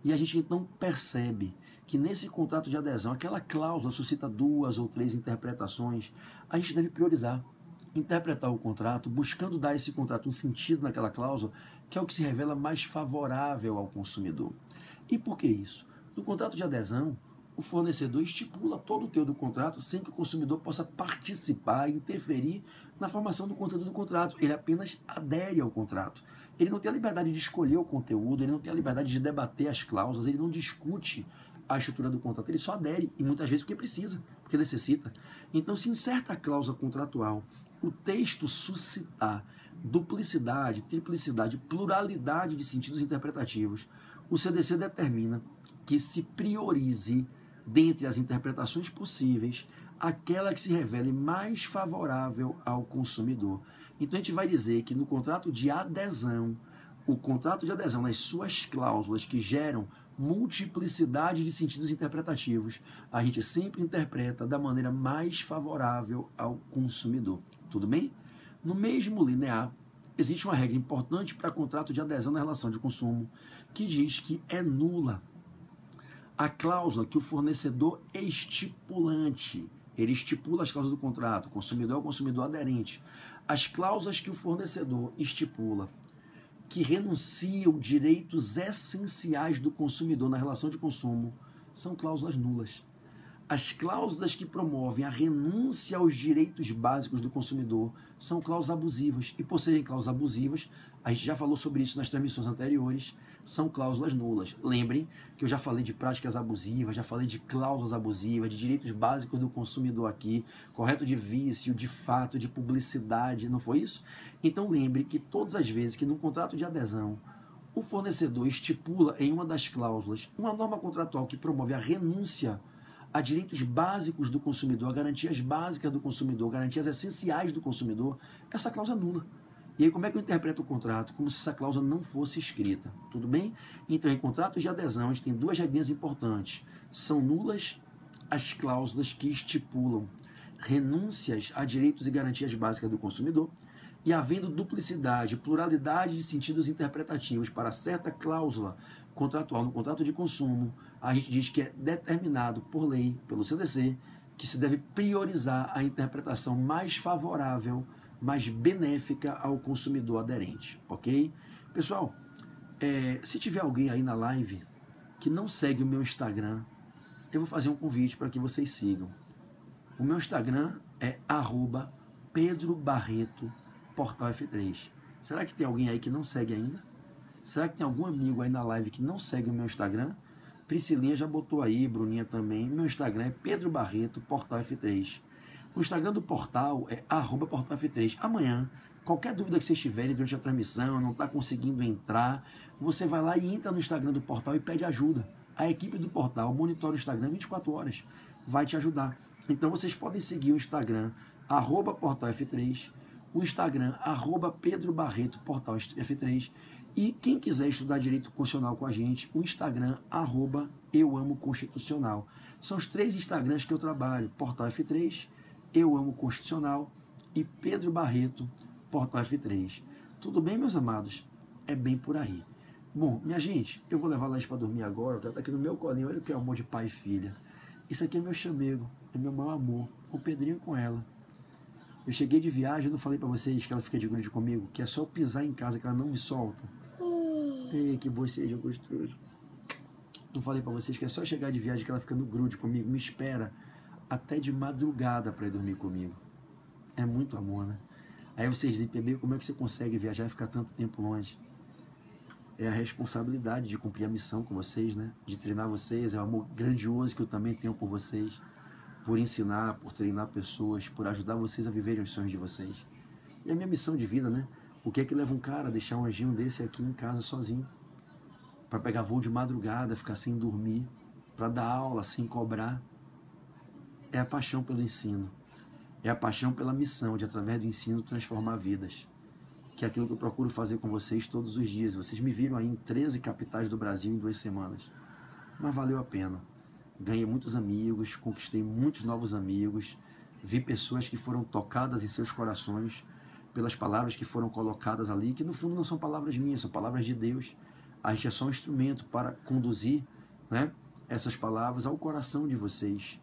e a gente então percebe que nesse contrato de adesão, aquela cláusula suscita 2 ou 3 interpretações, a gente deve priorizar, interpretar o contrato, buscando dar a esse contrato um sentido naquela cláusula, que é o que se revela mais favorável ao consumidor. E por que isso? No contrato de adesão, o fornecedor estipula todo o teor do contrato sem que o consumidor possa participar, interferir na formação do conteúdo do contrato. Ele apenas adere ao contrato. Ele não tem a liberdade de escolher o conteúdo, ele não tem a liberdade de debater as cláusulas, ele não discute a estrutura do contrato, ele só adere, e muitas vezes porque precisa, porque necessita. Então, se em certa cláusula contratual o texto suscitar duplicidade, triplicidade, pluralidade de sentidos interpretativos, o CDC determina que se priorize, dentre as interpretações possíveis, aquela que se revele mais favorável ao consumidor. Então a gente vai dizer que no contrato de adesão, o contrato de adesão, nas suas cláusulas que geram multiplicidade de sentidos interpretativos, a gente sempre interpreta da maneira mais favorável ao consumidor. Tudo bem? No mesmo linear, existe uma regra importante para contrato de adesão na relação de consumo, que diz que é nula a cláusula que o fornecedor estipulante, ele estipula as cláusulas do contrato, o consumidor é o consumidor aderente. As cláusulas que o fornecedor estipula que renunciam direitos essenciais do consumidor na relação de consumo são cláusulas nulas. As cláusulas que promovem a renúncia aos direitos básicos do consumidor são cláusulas abusivas. E por serem cláusulas abusivas, a gente já falou sobre isso nas transmissões anteriores, são cláusulas nulas. Lembrem que eu já falei de práticas abusivas, já falei de cláusulas abusivas, de direitos básicos do consumidor aqui, correto, de vício, de fato, de publicidade, não foi isso? Então lembre que todas as vezes que no contrato de adesão o fornecedor estipula em uma das cláusulas uma norma contratual que promove a renúncia a direitos básicos do consumidor, a garantias básicas do consumidor, garantias essenciais do consumidor, essa cláusula é nula. E aí como é que eu interpreto o contrato? Como se essa cláusula não fosse escrita, tudo bem? Então em contratos de adesão a gente tem duas regrinhas importantes. São nulas as cláusulas que estipulam renúncias a direitos e garantias básicas do consumidor, e havendo duplicidade, pluralidade de sentidos interpretativos para certa cláusula contratual no contrato de consumo, a gente diz que é determinado por lei, pelo CDC, que se deve priorizar a interpretação mais favorável, mais benéfica ao consumidor aderente, ok? Pessoal, se tiver alguém aí na live que não segue o meu Instagram, eu vou fazer um convite para que vocês sigam. O meu Instagram é @PedroBarreto Portal F3. Será que tem alguém aí que não segue ainda? Será que tem algum amigo aí na live que não segue o meu Instagram? Priscilinha já botou aí, Bruninha também. Meu Instagram é Pedro Barreto Portal F3. O Instagram do portal é @Portal F3. Amanhã, qualquer dúvida que vocês tiverem durante a transmissão, não está conseguindo entrar, você vai lá e entra no Instagram do portal e pede ajuda. A equipe do portal monitora o Instagram 24 horas, vai te ajudar. Então vocês podem seguir o Instagram @Portal F3, o Instagram @Pedro Barreto Portal F3, e quem quiser estudar direito constitucional com a gente, o Instagram @EuAmoConstitucional. São os 3 Instagrams que eu trabalho: Portal F3, Eu Amo Constitucional e Pedro Barreto Portal F3. Tudo bem, meus amados? É bem por aí. Bom, minha gente, eu vou levar a Laís para dormir agora, ela está aqui no meu colinho, olha o que é amor de pai e filha. Isso aqui é meu chamego, é meu maior amor, o Pedrinho com ela. Eu cheguei de viagem, eu não falei para vocês que ela fica de grude comigo, que é só eu pisar em casa que ela não me solta. Ei, que bocejo gostoso. Não falei para vocês que é só chegar de viagem que ela fica no grude comigo, me espera até de madrugada para ir dormir comigo. É muito amor, né? Aí vocês dizem, PB, como é que você consegue viajar e ficar tanto tempo longe? É a responsabilidade de cumprir a missão com vocês, né? De treinar vocês, é o amor grandioso que eu também tenho por vocês, por ensinar, por treinar pessoas, por ajudar vocês a viverem os sonhos de vocês. E a minha missão de vida, né? O que é que leva um cara a deixar um anjinho desse aqui em casa sozinho? Para pegar voo de madrugada, ficar sem dormir, para dar aula sem cobrar. É a paixão pelo ensino. É a paixão pela missão de, através do ensino, transformar vidas. Que é aquilo que eu procuro fazer com vocês todos os dias. Vocês me viram aí em 13 capitais do Brasil em 2 semanas. Mas valeu a pena. Ganhei muitos amigos, conquistei muitos novos amigos, vi pessoas que foram tocadas em seus corações pelas palavras que foram colocadas ali, que no fundo não são palavras minhas, são palavras de Deus. A gente é só um instrumento para conduzir, né, essas palavras ao coração de vocês.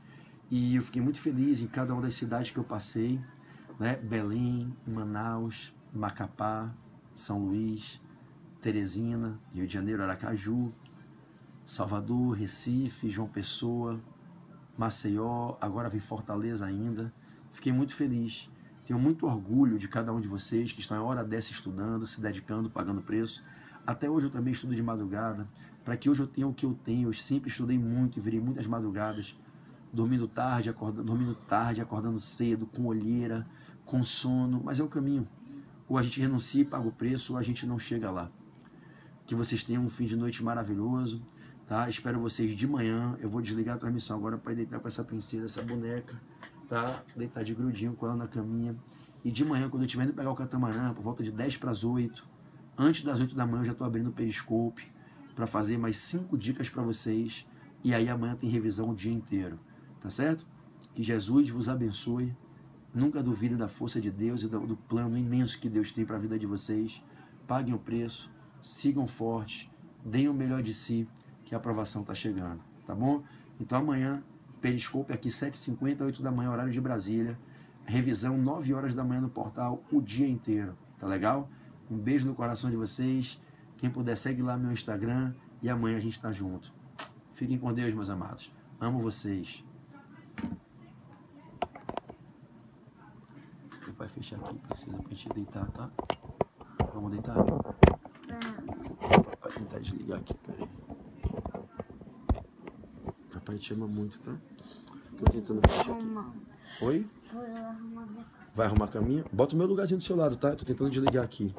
E eu fiquei muito feliz em cada uma das cidades que eu passei, né, Belém, Manaus, Macapá, São Luís, Teresina, Rio de Janeiro, Aracaju, Salvador, Recife, João Pessoa, Maceió, agora vem Fortaleza ainda. Fiquei muito feliz. Tenho muito orgulho de cada um de vocês que estão em hora dessa estudando, se dedicando, pagando preço. Até hoje eu também estudo de madrugada, para que hoje eu tenha o que eu tenho. Eu sempre estudei muito e virei muitas madrugadas, dormindo tarde, acordando cedo, com olheira, com sono, mas é o caminho. Ou a gente renuncia e paga o preço, ou a gente não chega lá. Que vocês tenham um fim de noite maravilhoso, tá? Espero vocês de manhã. Eu vou desligar a transmissão agora para deitar com essa princesa, essa boneca, tá? Deitar de grudinho com ela na caminha. E de manhã, quando eu estiver indo pegar o catamarã, por volta de 10 para as 8, antes das 8 da manhã eu já estou abrindo o Periscope para fazer mais 5 dicas para vocês. E aí amanhã tem revisão o dia inteiro, tá certo? Que Jesus vos abençoe Nunca duvidem da força de Deus e do plano imenso que Deus tem para a vida de vocês. Paguem o preço, sigam fortes, deem o melhor de si, que a aprovação está chegando, tá bom? Então amanhã, Periscope aqui 7h50, 8 da manhã, horário de Brasília. Revisão 9 horas da manhã no portal, o dia inteiro, tá legal? Um beijo no coração de vocês. Quem puder, segue lá meu Instagram e amanhã a gente tá junto. Fiquem com Deus, meus amados. Amo vocês. Vai fechar aqui, precisa pra gente deitar, tá? Vamos deitar? Vai tentar desligar aqui, peraí. Papai te ama muito, tá? Tô tentando fechar aqui. Oi? Vai arrumar a caminha? Bota o meu lugarzinho do seu lado, tá? Tô tentando desligar aqui.